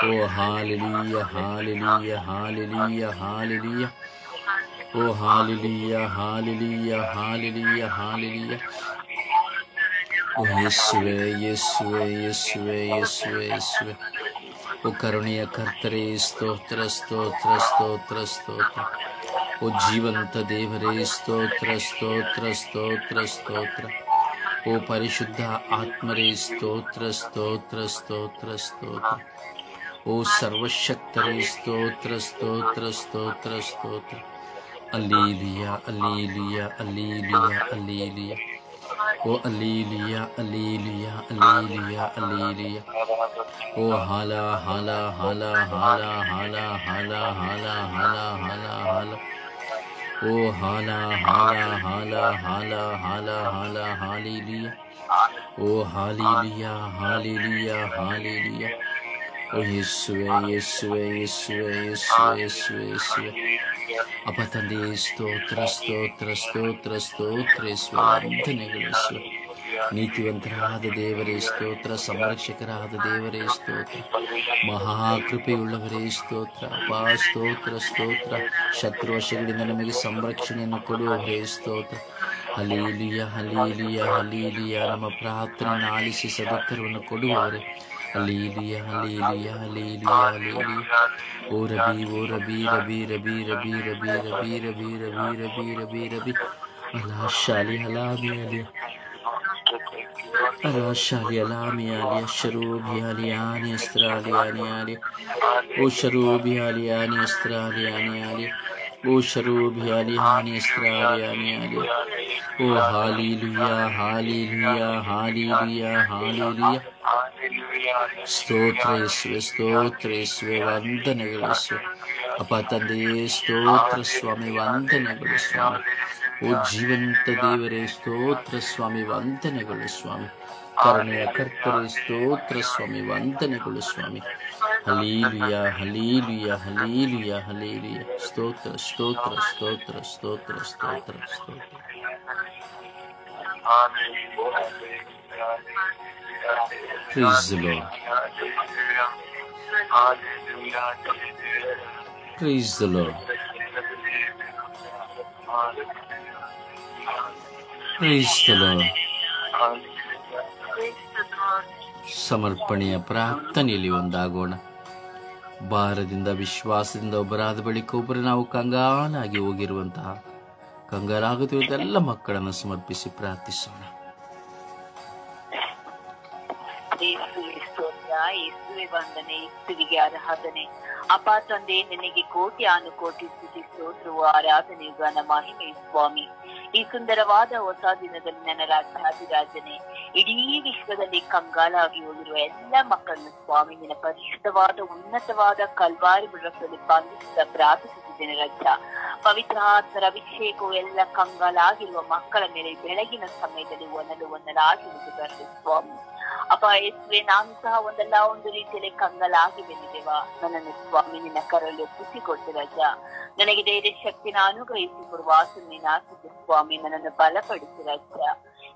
ಓ ಹಾಲೆಲೂಯ ಹಾಲೆಲೂಯ ಹಾಲೆಲೂಯ ಹಾಲೆಲೂಯ. ಓ ಹಾಲೆಲೂಯ ಹಾಲೆಲೂಯ ಹಾಲೆಲೂಯ ಹಾಲೆಲೂಯ. ಓ ಯೇಸುವೆ ಯೇಸುವೆ ಯೇಸುವೆ ಯೇಸುವೆ ಯೇಸುವೆ. ಓ ಕರುಣೆಯ ಕರ್ತರೇ, ಸ್ತೋತ್ರ ಸ್ತೋತ್ರ ಸ್ತೋತ್ರ ಸ್ತೋತ್ರ. ಓ ಜೀವಂತ ದೇವರೇ, ಸ್ತೋತ್ರ ಸ್ತೋತ್ರ ಸ್ತೋತ್ರ ಸ್ತೋತ್ರ. ಓ ಪರಿಶುದ್ಧ ಆತ್ಮರೇ, ಸ್ತೋತ್ರ ಸ್ತೋತ್ರ ಸ್ತೋತ್ರ ಸ್ತೋತ್ರ. ಓ ಸರ್ವಶಕ್ತರೇ, ಸ್ತೋತ್ರ ಸ್ತೋತ್ರ ಸ್ತೋತ್ರ ಸ್ತೋತ್ರ. ಹಲ್ಲೇಲೂಯ ಹಲ್ಲೇಲೂಯ ಹಲ್ಲೇಲೂಯ ಹಲ್ಲೇಲೂಯ. ಓ ಹಲ್ಲೇಲೂಯ ಹಲ್ಲೇಲೂಯ ಹಲ್ಲೇಲೂಯ ಹಲ್ಲೇಲೂಯ. ಓ ಹಾಲ ಹಾಲ ಹಾಲ ಹಾಲ ಹಾಲ ಹಾಲ ಹಾಲ ಹಾಲ ಹಾಲ ಹಾಲ. ಓ ಹಾಲ ಹಾಲ ಹಾಲ ಹಾಲ ಹಾಲ ಹಾಲ ಹಾಲೆಲೂಯ. ಓ ಹಾಲೆಲೂಯ ಹಾಲೆಲೂಯ ಹಾಲೆಲೂಯ. ಓ ಯೇಸುವೆ ಯೇಸುವೆ ಯೇಸುವೆ ಯೇಸುವೆ ಯೇಸುವೆ ಯೇಸುವೆ. ಅಪ ತಂದೆ, ಸ್ತೋತ್ರ ಸ್ತೋತ್ರ ಸ್ತೋತ್ರ ಸ್ತೋತ್ರ ಯೇಸುವೆ, ವಂದನೆಗಳು ಯೇಸುವೆ. ನೀತಿವಂತರಾದ ದೇವರೇ ಸ್ತೋತ್ರ, ಸಂರಕ್ಷಕರಾದ ದೇವರೇ ಸ್ತೋತ್ರ, ಮಹಾಕೃಪೆಯುಳ್ಳವರೇ ಸ್ತೋತ್ರ. ಅಪಾ ಸ್ತೋತ್ರ ಸ್ತೋತ್ರ. ಶತ್ರುವಶಗಳಿಂದ ನಮಗೆ ಸಂರಕ್ಷಣೆಯನ್ನು ಕೊಡುವವರೇ ಸ್ತೋತ್ರ. ಹಲ್ಲೇಲೂಯ ಹಲ್ಲೇಲೂಯ ಹಲ್ಲೇಲೂಯ. ನಮ್ಮ ಪ್ರಾರ್ಥನೆಯನ್ನು ಆಲಿಸಿ ಸದುತ್ತರವನ್ನು ಕೊಡುವವರೇ. ಹಲ್ಲೇಲೂಯ ಹಲ್ಲೇಲೂಯ ಹಲ್ಲೇಲೂಯ ಹಲ್ಲೇಲೂಯ. ಓ ರಬಿ ಓ ರಬಿ ರಬಿ ರಬಿ ರಬಿ ರಬಿ ರಬಿ ರಬಿ ರಬಿ ರಬಿ ರಬಿ ರಬಿ. ಅಲಾ ಶಾಲಿ ಹಲಾಮಿ ಅಲಿಯ ಅಲಾ ಶಾಲಿ ಹಲಾಮಿ ಅಲಿಯ. ಶರೂಬಿ ಅಲಿಯಾನಿ ಅಸ್ತ್ರಾಲಿ ಆನಿ ಆಲಿ. ಓ ಶರೂಬಿ ಅಲಿಯಾನಿ ಅಸ್ತ್ರಾಲಿ ಆನಿ ಆಲಿ. ಓ ಶರೂಬಿ ಅಲಿಯಾನಿ ಅಸ್ತ್ರಾಲಿ ಆನಿ ಆಲಿ. ಓ ಹಾಲೆಲೂಯ ಹಾಲೆಲೂಯ ಹಾಲೆಲೂಯ ಹಾಲೆಲೂಯ. ಸ್ತೋತ್ರ ಯೇಸುವೆ ಸ್ತೋತ್ರ ಯೇಸುವೆ, ವಂದನೆಗಳು ಯೇಸುವೆ. ಅಪ್ಪ ತಂದೆಯೇ, ಸ್ತೋತ್ರ ಸ್ವಾಮಿ, ವಂದನೆಗಳು ಸ್ವಾಮಿ. ಓ ಜೀವಂತ ದೇವರೇ, ಸ್ತೋತ್ರ ಸ್ವಾಮಿ, ವಂದನೆಗಳು ಸ್ವಾಮಿ. ಕರುಣೆಯ ಕರ್ತರೇ, ಸ್ತೋತ್ರ ಸ್ವಾಮಿ, ವಂದನೆಗಳು ಸ್ವಾಮಿ. ಹಲ್ಲೇಲೂಯ ಹಲ್ಲೇಲೂಯ ಹಲ್ಲೇಲೂಯ ಹಲ್ಲೇಲೂಯ. ಸ್ತೋತ್ರ ಸ್ತೋತ್ರ ಸ್ತೋತ್ರ ಸ್ತೋತ್ರ ಸ್ತೋತ್ರ ಸ್ತೋತ್ರ. Praise the Lord. Praise the Lord. Praise the Lord. ಸಮರ್ಪಣೆಯ ಪ್ರಾರ್ಥನೆಯಲ್ಲಿ ಒಂದಾಗೋಣ. ಭಾರದಿಂದ ವಿಶ್ವಾಸದಿಂದ ಒಬ್ಬರಾದ ಬಳಿಕ ಒಬ್ಬರು ನಾವು ಕಂಗಾಲಾಗಿ ಹೋಗಿರುವಂತಹ, ಕಂಗಾಲಾಗುತ್ತಿರುವ ಎಲ್ಲ ಮಕ್ಕಳನ್ನು ಸಮರ್ಪಿಸಿ ಪ್ರಾರ್ಥಿಸೋಣ. ಯೇಸುವೆ ವಂದನೆ, ಯೇಸುವಿಗೆ ಆರಾಧನೆ. ಅಪ್ಪ ತಂದೆ, ನಿನಗೆ ಕೋಟಿ ಅನುಕೋಟಿ ಸ್ತುತಿ, ಸ್ತೋತ್ರವು, ಆರಾಧನೆ, ಗಾನ, ಮಹಿಮೆ ಸ್ವಾಮಿ. ಈ ಸುಂದರವಾದ ಹೊಸ ದಿನದಲ್ಲಿ ನನ್ನ ರಾಜಾಧಿರಾಜನೇ, ಇಡೀ ವಿಶ್ವದಲ್ಲಿ ಕಂಗಾಲಾಗಿ ಹೋಗಿರುವ ಎಲ್ಲ ಮಕ್ಕಳನ್ನು ಸ್ವಾಮಿ ನಿನ್ನ ಪರಿಶುದ್ಧವಾದ ಉನ್ನತವಾದ ಕಲ್ವಾರಿ ಬೃಹದಲ್ಲಿ ಬಂಧಿಸಿದ ಪ್ರಾರ್ಥಿಸುತ್ತಿದ್ದೇನೆ ರಾಜ. ಪವಿತ್ರ ಆತ್ಮರ ಅಭಿಷೇಕವು ಎಲ್ಲ ಕಂಗಾಲಾಗಿರುವ ಮಕ್ಕಳ ಮೇಲೆ ಬೆಳಗಿನ ಸಮಯದಲ್ಲಿ ಒಂದಲಾಗಿರುವುದು ಬರಲಿ ಸ್ವಾಮಿ. ಅಪ್ಪ ಯೇಸುವೆ, ನಾನು ಸಹ ಒಂದಲ್ಲ ಒಂದು ರೀತಿಯಲ್ಲಿ ಕಂಗಾಲಾಗಿ ಬಂದಿದ್ದೇವ. ನನ್ನನ್ನು ಸ್ವಾಮಿ ನಿನ್ನ ಕರಳು ಒಪ್ಪಿಸಿಕೊಟ್ಟು ರಾಜ. ನನಗೆ ಧೈರ್ಯ ಶಕ್ತಿನ ಅನುಗ್ರಹಿಸಿ ಕೊಡುವ ಆಸೆಯನ್ನು ಆಸಿದ್ದು ಸ್ವಾಮಿ, ನನ್ನನ್ನು ಬಲಪಡಿಸಿ ರಾಜ.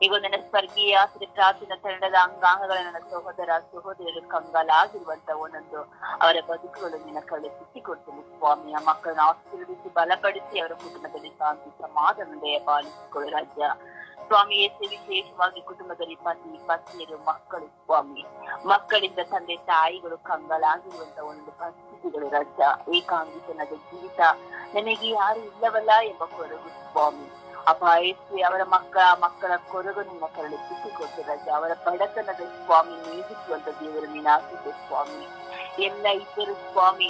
ಈಗ ನನ್ನ ಸ್ವರ್ಗೀಯ ಆಸರೆ ಪ್ರಾರ್ಥನಾ ತಂಡದ ಅಂಗಾಂಗಗಳ ನನ್ನ ಸಹೋದರ ಸಹೋದರಿಯರು ಕಂಗಾಲಾಗಿರುವಂತ ಒಂದೊಂದು ಅವರ ಬದುಕುಗಳು ನಿನ್ನ ಕರಳು ಬಿಟ್ಟಿಕೊಡ್ತೀನಿ ಸ್ವಾಮಿ. ಆ ಮಕ್ಕಳನ್ನು ಆಶೀರ್ವದಿಸಿ ಬಲಪಡಿಸಿ ಅವರ ಕುಟುಂಬದಲ್ಲಿ ಶಾಂತಿ ಸಮಾಧಾನ ದಯ ಪಾಲಿಸಿಕೊಳ್ಳು ರಾಜ್ಯ. ಸ್ವಾಮಿ ಯೇಸು ವಿಶೇಷವಾಗಿ ಕುಟುಂಬದಲ್ಲಿ ಪತಿ ಪತ್ನಿಯರು ಮಕ್ಕಳು ಸ್ವಾಮಿ, ಮಕ್ಕಳಿಂದ ತಂದೆ ತಾಯಿಗಳು ಕಂಗಾಲಾಗಿರುವಂತ ಒಂದು ಪರಿಸ್ಥಿತಿಗಳು ರಾಜ. ಏಕಾಂಗಿತನದ ಜೀವಿತ, ನನಗೆ ಯಾರು ಇಲ್ಲವಲ್ಲ ಎಂಬ ಕೊರಗು ಸ್ವಾಮಿ. ಅಪಾಯಿಸಿ ಅವರ ಮಕ್ಕಳ ಕೊರಗು ನಿಮ್ಮ ಕರಳು ಬಿಟ್ಟುಕೊಟ್ಟು ರಾಜ. ಅವರ ಬಡತನದ ಸ್ವಾಮಿ ನೀಗಿಸುವಂತ ದೇವರು ನೀನಾಗಿದ್ದೆ ಸ್ವಾಮಿ. ಎಲ್ಲ ಇದ್ದರು ಸ್ವಾಮಿ,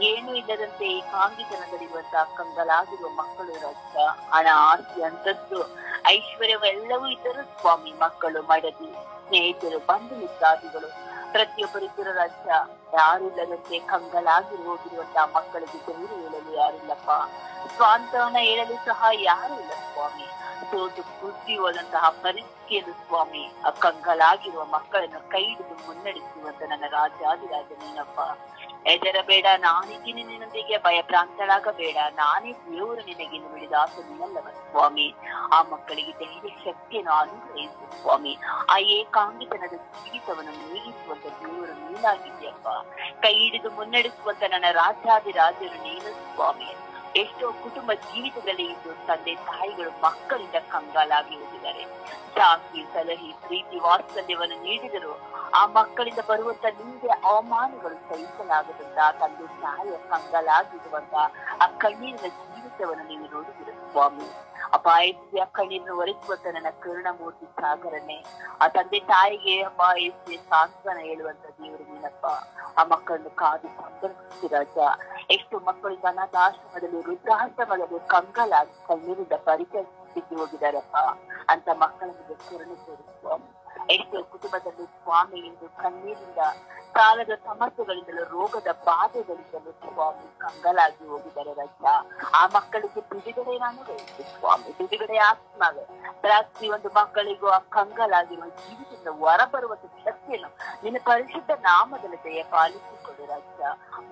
ಏನು ಇಲ್ಲದಂತೆ ಏಕಾಂಗಿತನದಲ್ಲಿರುವಂತಹ ಕಂಗಾಲಾಗಿರುವ ಮಕ್ಕಳು ರಾಜ. ಹಣ, ಆಸ್ತಿ, ಅಂತಸ್ತು, ಐಶ್ವರ್ಯವೆಲ್ಲವೂ ಇದ್ದರು ಸ್ವಾಮಿ. ಮಕ್ಕಳು, ಮಡದಿ, ಸ್ನೇಹಿತರು, ಬಂಧು ಮಿತ್ರಾದಿಗಳು ಪ್ರತಿಯೊಬ್ಬರಿದ್ದರು ರಾಜ್ಯ. ಯಾರು ಇಲ್ಲದಂತೆ ಕಂಗಾಲಾಗಿ ಹೋಗಿರುವಂತಹ ಮಕ್ಕಳಿಗೆ ಧೈರ್ಯ ಹೇಳಲು ಯಾರಿಲ್ಲಪ್ಪ, ಸ್ವಾಂತವನ್ನ ಹೇಳಲು ಸಹ ಯಾರು ಇಲ್ಲ ಸ್ವಾಮಿ. ಸೋತು ಕುಸಿ ಹೋದಂತಹ ಪರಿಸ್ಥಿತಿಯನ್ನು ಸ್ವಾಮಿ, ಆ ಕಂಗಾಲಾಗಿರುವ ಮಕ್ಕಳನ್ನು ಕೈ ಹಿಡಿದು ಮುನ್ನಡೆಸುವಂತ ನನ್ನ ರಾಜಾದಿರಾಜ ನೀನಪ್ಪ. ಹೆದರಬೇಡ, ನಾನಿದ್ದೀನಿ ನಿನ್ನೊಂದಿಗೆ, ಭಯಭ್ರಾಂತಳಾಗಬೇಡ, ನಾನೇ ದೇವರು ನಿನಗೆ ನುಡಿದಾಸ ನೀನಲ್ಲವ ಸ್ವಾಮಿ. ಆ ಮಕ್ಕಳಿಗೆ ಧೈರ್ಯ ಶಕ್ತಿಯನ್ನು ಅನುಗ್ರಹಿಸು ಸ್ವಾಮಿ. ಆ ಏಕಾಂಗಿತನದ ಜೀವಿತವನ್ನು ನೀಗಿಸುವಂತ ದೇವರು ನೀನಾಗಿದ್ಯಪ್ಪ. ಕೈ ಹಿಡಿದು ಮುನ್ನಡೆಸುವಂತ ನನ್ನ ರಾಜಾದಿರಾಜರು ನೀನು ಸ್ವಾಮಿ. ಎಷ್ಟೋ ಕುಟುಂಬ ಜೀವಿತದಲ್ಲಿ ಇದ್ದು ತಂದೆ ತಾಯಿಗಳು ಮಕ್ಕಳಿಂದ ಕಂಗಾಲಾಗಿ ಹೋಗಿದ್ದಾರೆ. ಸಾಕಿ ಸಲಹಿ ಪ್ರೀತಿ ವಾತ್ಸಲ್ಯವನ್ನು ನೀಡಿದರು ಆ ಮಕ್ಕಳಿಂದ ಬರುವಂತ ನಿಂದೆ ಅವಮಾನಗಳು ಸಹಿಸಲಾಗದಂತ ತಂದೆ ತಾಯಿಯ ಕಂಗಾಲಾಗಿರುವಂತ ಆ ಕಣ್ಣೀರಿನ ಜೀವಿತವನ್ನು ನೀವು ನೋಡಿದಿರ ಸ್ವಾಮಿ. ಅಪಾಯಸ್ಯ ಕಣ್ಣೀರನ್ನು ಒರೆಸುವಂತ ನನ್ನ ಕರುಣಮೂರ್ತಿ ಸಾಗರನೆ, ಆ ತಂದೆ ತಾಯಿಗೆ ಅಪಾಯಸ್ಯ ಸಾಂತ್ವನ ಹೇಳುವಂತ ದೇವರು ನೀನಪ್ಪ. ಆ ಮಕ್ಕಳನ್ನು ಕಾದು ಸಂಪರ್ಕಿಸಿ ರಾಜ. ಎಷ್ಟು ಮಕ್ಕಳಿಗೆ ಅನಾಥಾಶ್ರಮದಲ್ಲಿ, ವೃದ್ಧಾಶ್ರಮದಲ್ಲಿ ಕಂಗಾಲಾಗಿ ಕಣ್ಣೀರಿಂದ ಪರಿಚಯಿಸಿ ಹೋಗಿದಾರಪ್ಪ. ಅಂತ ಮಕ್ಕಳ ಮೇಲೆ ಕರುಣೆ ತೋರಿ ಸ್ವಾಮಿ. ಎಷ್ಟೋ ಕುಟುಂಬದಲ್ಲಿ ಸ್ವಾಮಿ ಇಂದು ಕಣ್ಣೀರಿಂದ, ಕಾಲದ ಸಮಸ್ಯೆಗಳಿಂದಲೂ, ರೋಗದ ಬಾಧೆಗಳಿಂದಲೂ ಸ್ವಾಮಿ ಕಂಗಾಲಾಗಿ ಹೋಗಿದ್ದಾರೆ ರಾಜ. ಆ ಮಕ್ಕಳಿಗೆ ಬಿಡುಗಡೆಯನ್ನು ಅನುಭವಿಸಿ ಸ್ವಾಮಿ. ಬಿಡುಗಡೆ ಆತ್ಮವೇ ಪ್ರತಿಯೊಂದು ಮಕ್ಕಳಿಗೂ ಆ ಕಂಗಾಲಾಗಿರುವ ಜೀವಿತದಿಂದ ಹೊರಬರುವಂತ ಶಕ್ತಿಯನ್ನು ನಿನ್ನ ಪರಿಶುದ್ಧ ನಾಮದಲ್ಲಿ ದಯ ಪಾಲಿಸಿಕೊಳ್ಳು ರಾಜ.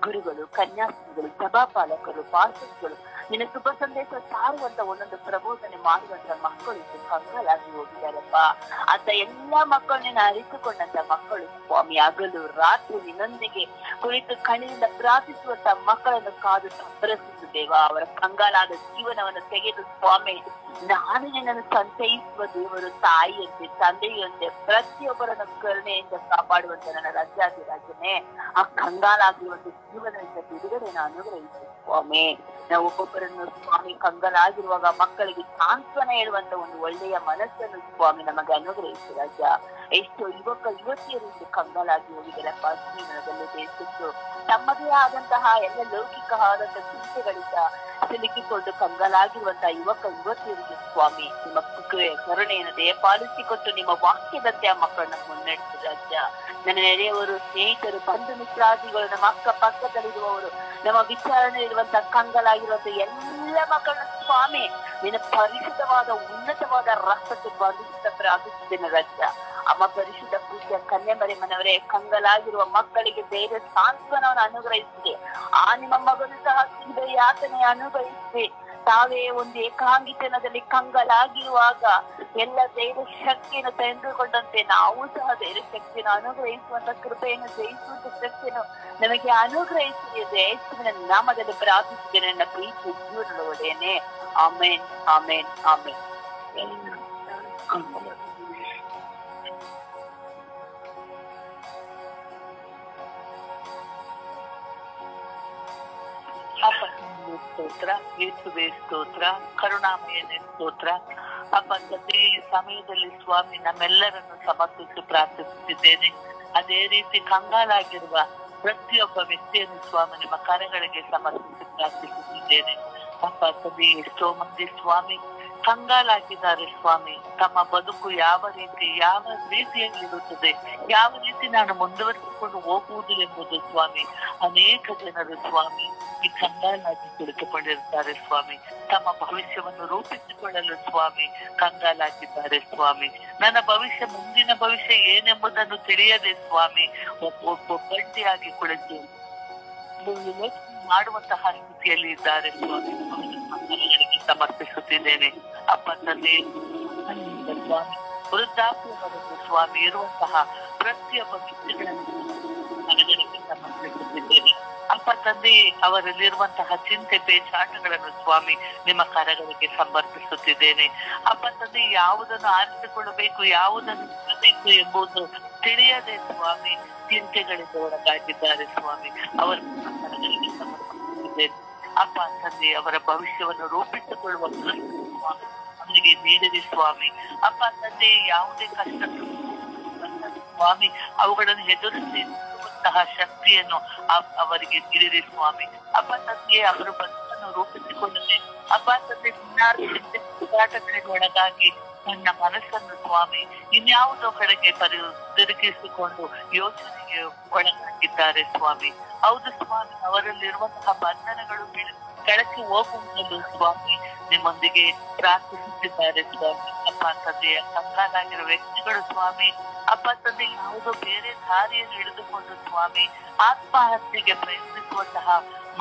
ಗುರುಗಳು, ಕನ್ಯಾಸ್ತ್ರೀಗಳು, ಸಭಾಪಾಲಕರು, ಪಾರ್ಷದ್ಗಳು ನಿನ್ನ ಶುಭ ಸಂದೇಶ ಸಾರುವಂತ ಒಂದೊಂದು ಪ್ರಬೋಧನೆ ಮಾಡುವಂತ ಮಕ್ಕಳು ಕಂಗಾಲಾಗಿ ಹೋಗಿದ್ದಾರಪ್ಪ. ಅಂತ ಎಲ್ಲಾ ಮಕ್ಕಳನ್ನ ಅರಿತುಕೊಂಡಂತ ಮಕ್ಕಳು ಸ್ವಾಮಿ, ಹಗಲು ರಾತ್ರಿ ನಿನ್ನೊಂದಿಗೆ ಕುಳಿತು ಕಣ್ಣಿನಿಂದ ಪ್ರಾರ್ಥಿಸುವಂತ ಮಕ್ಕಳನ್ನು ಕಾದು ಸಂಭ್ರಮಿಸು ದೇವ. ಅವರ ಕಂಗಾಲಾದ ಜೀವನವನ್ನು ತೆಗೆದು ಸ್ವಾಮಿ, ನಾನು ನಿನ್ನನ್ನು ಸಂತೈಸುವ ದೇವರು, ತಾಯಿಯಂತೆ ತಂದೆಯಂತೆ ಪ್ರತಿಯೊಬ್ಬರನ್ನು ಕರುಣೆಯಿಂದ ಕಾಪಾಡುವಂತ ನನ್ನ ರಾಜಾದಿರಾಜನೇ, ಆ ಕಂಗಾಲಾಗಿರುವಂತ ಜೀವನದಿಂದ ಬಿಡುಗಡೆಯನ್ನು ಅನುಗ್ರಹಿಸಿ ಸ್ವಾಮಿ. ನಾವು ಒಬ್ಬೊಬ್ಬರನ್ನು ಸ್ವಾಮಿ ಕಂಗಾಲಾಗಿರುವಾಗ ಮಕ್ಕಳಿಗೆ ಸಾಂತ್ವನ ಹೇಳುವಂತ ಒಂದು ಒಳ್ಳೆಯ ಮನಸ್ಸನ್ನು ಸ್ವಾಮಿ ನಮಗೆ ಅನುಗ್ರಹಿಸಿ ರಾಜ. ಎಷ್ಟೋ ಯುವಕ ಯುವತಿಯರು ಕಂಗಾಲಾಗಿ ಹೋಗಿದ್ದಾರಪ್ಪ. ಜೀವನದಲ್ಲಿ ದೇಶದ್ದು ತಮ್ಮದೇ ಆದಂತಹ ಎಲ್ಲ ಲೌಕಿಕ ಆದಂತಹ ಚಿಂತೆಗಳಿಂದ ಸಿಲುಕಿಕೊಂಡು ಕಂಗಾಲಾಗಿರುವಂತಹ ಯುವಕ ಯುವತಿಯರಿಗೆ ಸ್ವಾಮಿ ನಿಮ್ಮ ಕರುಣೆಯನ್ನು ದಯಪಾಲಿಸಿಕೊಟ್ಟು ನಿಮ್ಮ ವಾಕ್ಯದಂತೆ ಆ ಮಕ್ಕಳನ್ನ ಮುನ್ನಡೆಸಿ ರಾಜ್ಯ. ನನ್ನ ನೆರೆಯವರು, ಸ್ನೇಹಿತರು, ಬಂಧು ಮಿತ್ರಾದಿಗಳು, ನಮ್ಮ ಅಕ್ಕ ಪಕ್ಕದಲ್ಲಿರುವವರು, ನಮ್ಮ ವಿಚಾರಣೆ ಇರುವಂತಹ ಕಂಗಾಲಾಗಿರುವಂತ ಎಲ್ಲ ಮಕ್ಕಳನ್ನ ಸ್ವಾಮಿ ನಿನ್ನ ಪರಿಶುದ್ಧವಾದ ಉನ್ನತವಾದ ರಕ್ತಕ್ಕೆ ಬಂಧಿಸಿದ ಪ್ರಾರ್ಥಿಸಿದ್ದೇನೆ ರಾಜ್ಯ. ಅಮ್ಮ ಪರಿಶುದ್ಧ ಪೂಜ್ಯ ಕನ್ಯಾಮರಿಯಮ್ಮನವರೇ, ಕಂಗಾಲಾಗಿರುವ ಮಕ್ಕಳಿಗೆ ಧೈರ್ಯ ಸಾಂತ್ವನವನ್ನು ಅನುಗ್ರಹಿಸಿದೆ. ಆ ನಿಮ್ಮ ಮಗನು ಸಹ ಸಿದ್ಧ ಯಾತನೆ ಅನುಗ್ರಹಿಸಿದೆ. ತಾವೇ ಒಂದು ಏಕಾಂಗಿತನದಲ್ಲಿ ಕಂಗಾಲಾಗಿರುವಾಗ ಎಲ್ಲ ಧೈರ್ಯ ಶಕ್ತಿಯನ್ನು ತೆಗೆದುಕೊಂಡಂತೆ ನಾವು ಸಹ ಧೈರ್ಯ ಶಕ್ತಿಯನ್ನು ಅನುಗ್ರಹಿಸುವಂತ ಕೃಪೆಯನ್ನು ಜಯಿಸುವಂತ ಶಕ್ತಿಯನ್ನು ನಮಗೆ ಅನುಗ್ರಹಿಸಿದೆ. ಯೇಸುವಿನ ನಾಮದಲ್ಲಿ ಪ್ರಾರ್ಥಿಸಿದ್ದೇನೆ ನನ್ನ ಪ್ರೀತಿ ಜೀವನದ ಒಡೆಯನೇ. ಆಮೇನ್, ಆಮೇನ್, ಆಮೇನ್. ಸ್ತೋತ್ರ, ಯೇಸುವೇ ಸ್ತೋತ್ರ, ಕರುಣಾಮಯನೇ ಸ್ತೋತ್ರ. ಅಪ್ಪ ತಂದೆ, ಈ ಸಮಯದಲ್ಲಿ ಸ್ವಾಮಿ ನಮ್ಮೆಲ್ಲರನ್ನು ಸಮರ್ಪಿಸಿ ಪ್ರಾರ್ಥಿಸುತ್ತಿದ್ದೇನೆ. ಅದೇ ರೀತಿ ಕಂಗಾಲಾಗಿರುವ ಪ್ರತಿಯೊಬ್ಬ ವ್ಯಕ್ತಿಯನ್ನು ಸ್ವಾಮಿ ನಿಮ್ಮ ಕರೆಗಳಿಗೆ ಸಮರ್ಪಿಸಿ ಪ್ರಾರ್ಥಿಸುತ್ತಿದ್ದೇನೆ. ಅಪ್ಪ ತಂದೆ, ಎಷ್ಟೋ ಮಂದಿ ಸ್ವಾಮಿ ಕಂಗಾಲಾಗಿದ್ದಾರೆ ಸ್ವಾಮಿ. ತಮ್ಮ ಬದುಕು ಯಾವ ರೀತಿಯಲ್ಲಿ ಇರುತ್ತದೆ, ಯಾವ ರೀತಿ ನಾನು ಮುಂದುವರಿಸಿಕೊಂಡು ಹೋಗುವುದು ಎಂಬುದು ಸ್ವಾಮಿ ಅನೇಕ ಜನರು ಸ್ವಾಮಿ ಈ ಕಂಗಾಲಾಗಿ ಕುಳಿತುಕೊಂಡಿರುತ್ತಾರೆ ಸ್ವಾಮಿ. ತಮ್ಮ ಭವಿಷ್ಯವನ್ನು ರೂಪಿಸಿಕೊಳ್ಳಲು ಸ್ವಾಮಿ ಕಂಗಾಲಾಗಿದ್ದಾರೆ ಸ್ವಾಮಿ. ನನ್ನ ಭವಿಷ್ಯ, ಮುಂದಿನ ಭವಿಷ್ಯ ಏನೆಂಬುದನ್ನು ತಿಳಿಯದೆ ಸ್ವಾಮಿ ಒಬ್ಬೊಬ್ಬಂಟಿಯಾಗಿ ಕುಳಿತು ಮಾಡುವಂತಹ ಸ್ಥಿತಿಯಲ್ಲಿ ಇದ್ದಾರೆ ಸ್ವಾಮಿ. ಸಮರ್ಪಿಸುತ್ತಿದ್ದೇನೆ ಅಪ್ಪ ತಂದೆ. ಸ್ವಾಮಿ ವೃದ್ಧಾಪ್ಯವನ್ನು ಸ್ವಾಮಿ ಇರುವಂತಹ ಪ್ರತಿಯೊಬ್ಬ ವ್ಯಕ್ತಿಗಳನ್ನು ಸಮರ್ಪಿಸುತ್ತಿದ್ದೇನೆ ಅಪ್ಪ ಅಪ್ಪ ತಂದೆ ಅವರಲ್ಲಿರುವಂತಹ ಚಿಂತೆ ಪೇಚಾಟಗಳನ್ನು ಸ್ವಾಮಿ ನಿಮ್ಮ ಕರಗಳಿಗೆ ಸಮರ್ಪಿಸುತ್ತಿದ್ದೇನೆ. ಅಪ್ಪ ತಂದೆ ಯಾವುದನ್ನು ಆರಿಸಿಕೊಳ್ಳಬೇಕು, ಯಾವುದನ್ನು ಬಿಡಬೇಕು ಎಂಬುದು ತಿಳಿಯದೆ ಸ್ವಾಮಿ ಚಿಂತೆಗಳಿಗೆ ಒಳಗಾಗಿದ್ದಾರೆ ಸ್ವಾಮಿ. ಅವರ ಕರಗಳಿಗೆ ಸಮರ್ಪಿಸುತ್ತಿದ್ದೇನೆ. ಅಪ್ಪ ತಂದೆ ಅವರ ಭವಿಷ್ಯವನ್ನು ರೂಪಿಸಿಕೊಳ್ಳುವ ಸ್ವಾಮಿ ಅವರಿಗೆ ನೀಡಿರಿ ಸ್ವಾಮಿ. ಅಪ್ಪ ತಂದೆ ಯಾವುದೇ ಕಷ್ಟ ಸ್ವಾಮಿ ಅವುಗಳನ್ನು ಎದುರಿಸುವಂತಹ ಶಕ್ತಿಯನ್ನು ಅವರಿಗೆ ನೀಡಿರಿ ಸ್ವಾಮಿ. ಅಪ್ಪ ತಂದೆ ಅವರು ಬದುಕನ್ನು ರೂಪಿಸಿಕೊಳ್ಳದೆ ಅಪ್ಪ ತಂದೆ ಹೋರಾಟಗಳಿಗೆ ಒಳಗಾಗಿ ನನ್ನ ಮನಸ್ಸನ್ನು ಸ್ವಾಮಿ ಇನ್ಯಾವುದೋ ಕಡೆಗೆ ತಿರುಗಿಸಿಕೊಂಡು ಯೋಚನೆಗೆ ಒಳಗಾಗಿದ್ದಾರೆ ಸ್ವಾಮಿ. ಹೌದು ಸ್ವಾಮಿ, ಅವರಲ್ಲಿರುವಂತಹ ಬಂಧನಗಳು ಕೆಳಕ್ಕೆ ಹೋಗುವುದನ್ನು ಸ್ವಾಮಿ ನಿಮ್ಮೊಂದಿಗೆ ಪ್ರಾರ್ಥಿಸುತ್ತಿದ್ದಾರೆ ಸ್ವಾಮಿ. ಅಪ್ಪ ತಂದೆಯ ಕಂಗಾಲಾಗಿರುವ ವ್ಯಕ್ತಿಗಳು ಸ್ವಾಮಿ ಅಪ್ಪ ತಂದೆ ಯಾವುದೋ ಬೇರೆ ದಾರಿಯನ್ನು ಹಿಡಿದುಕೊಂಡು ಸ್ವಾಮಿ ಆತ್ಮಹತ್ಯೆಗೆ ಪ್ರಯತ್ನಿಸುವಂತಹ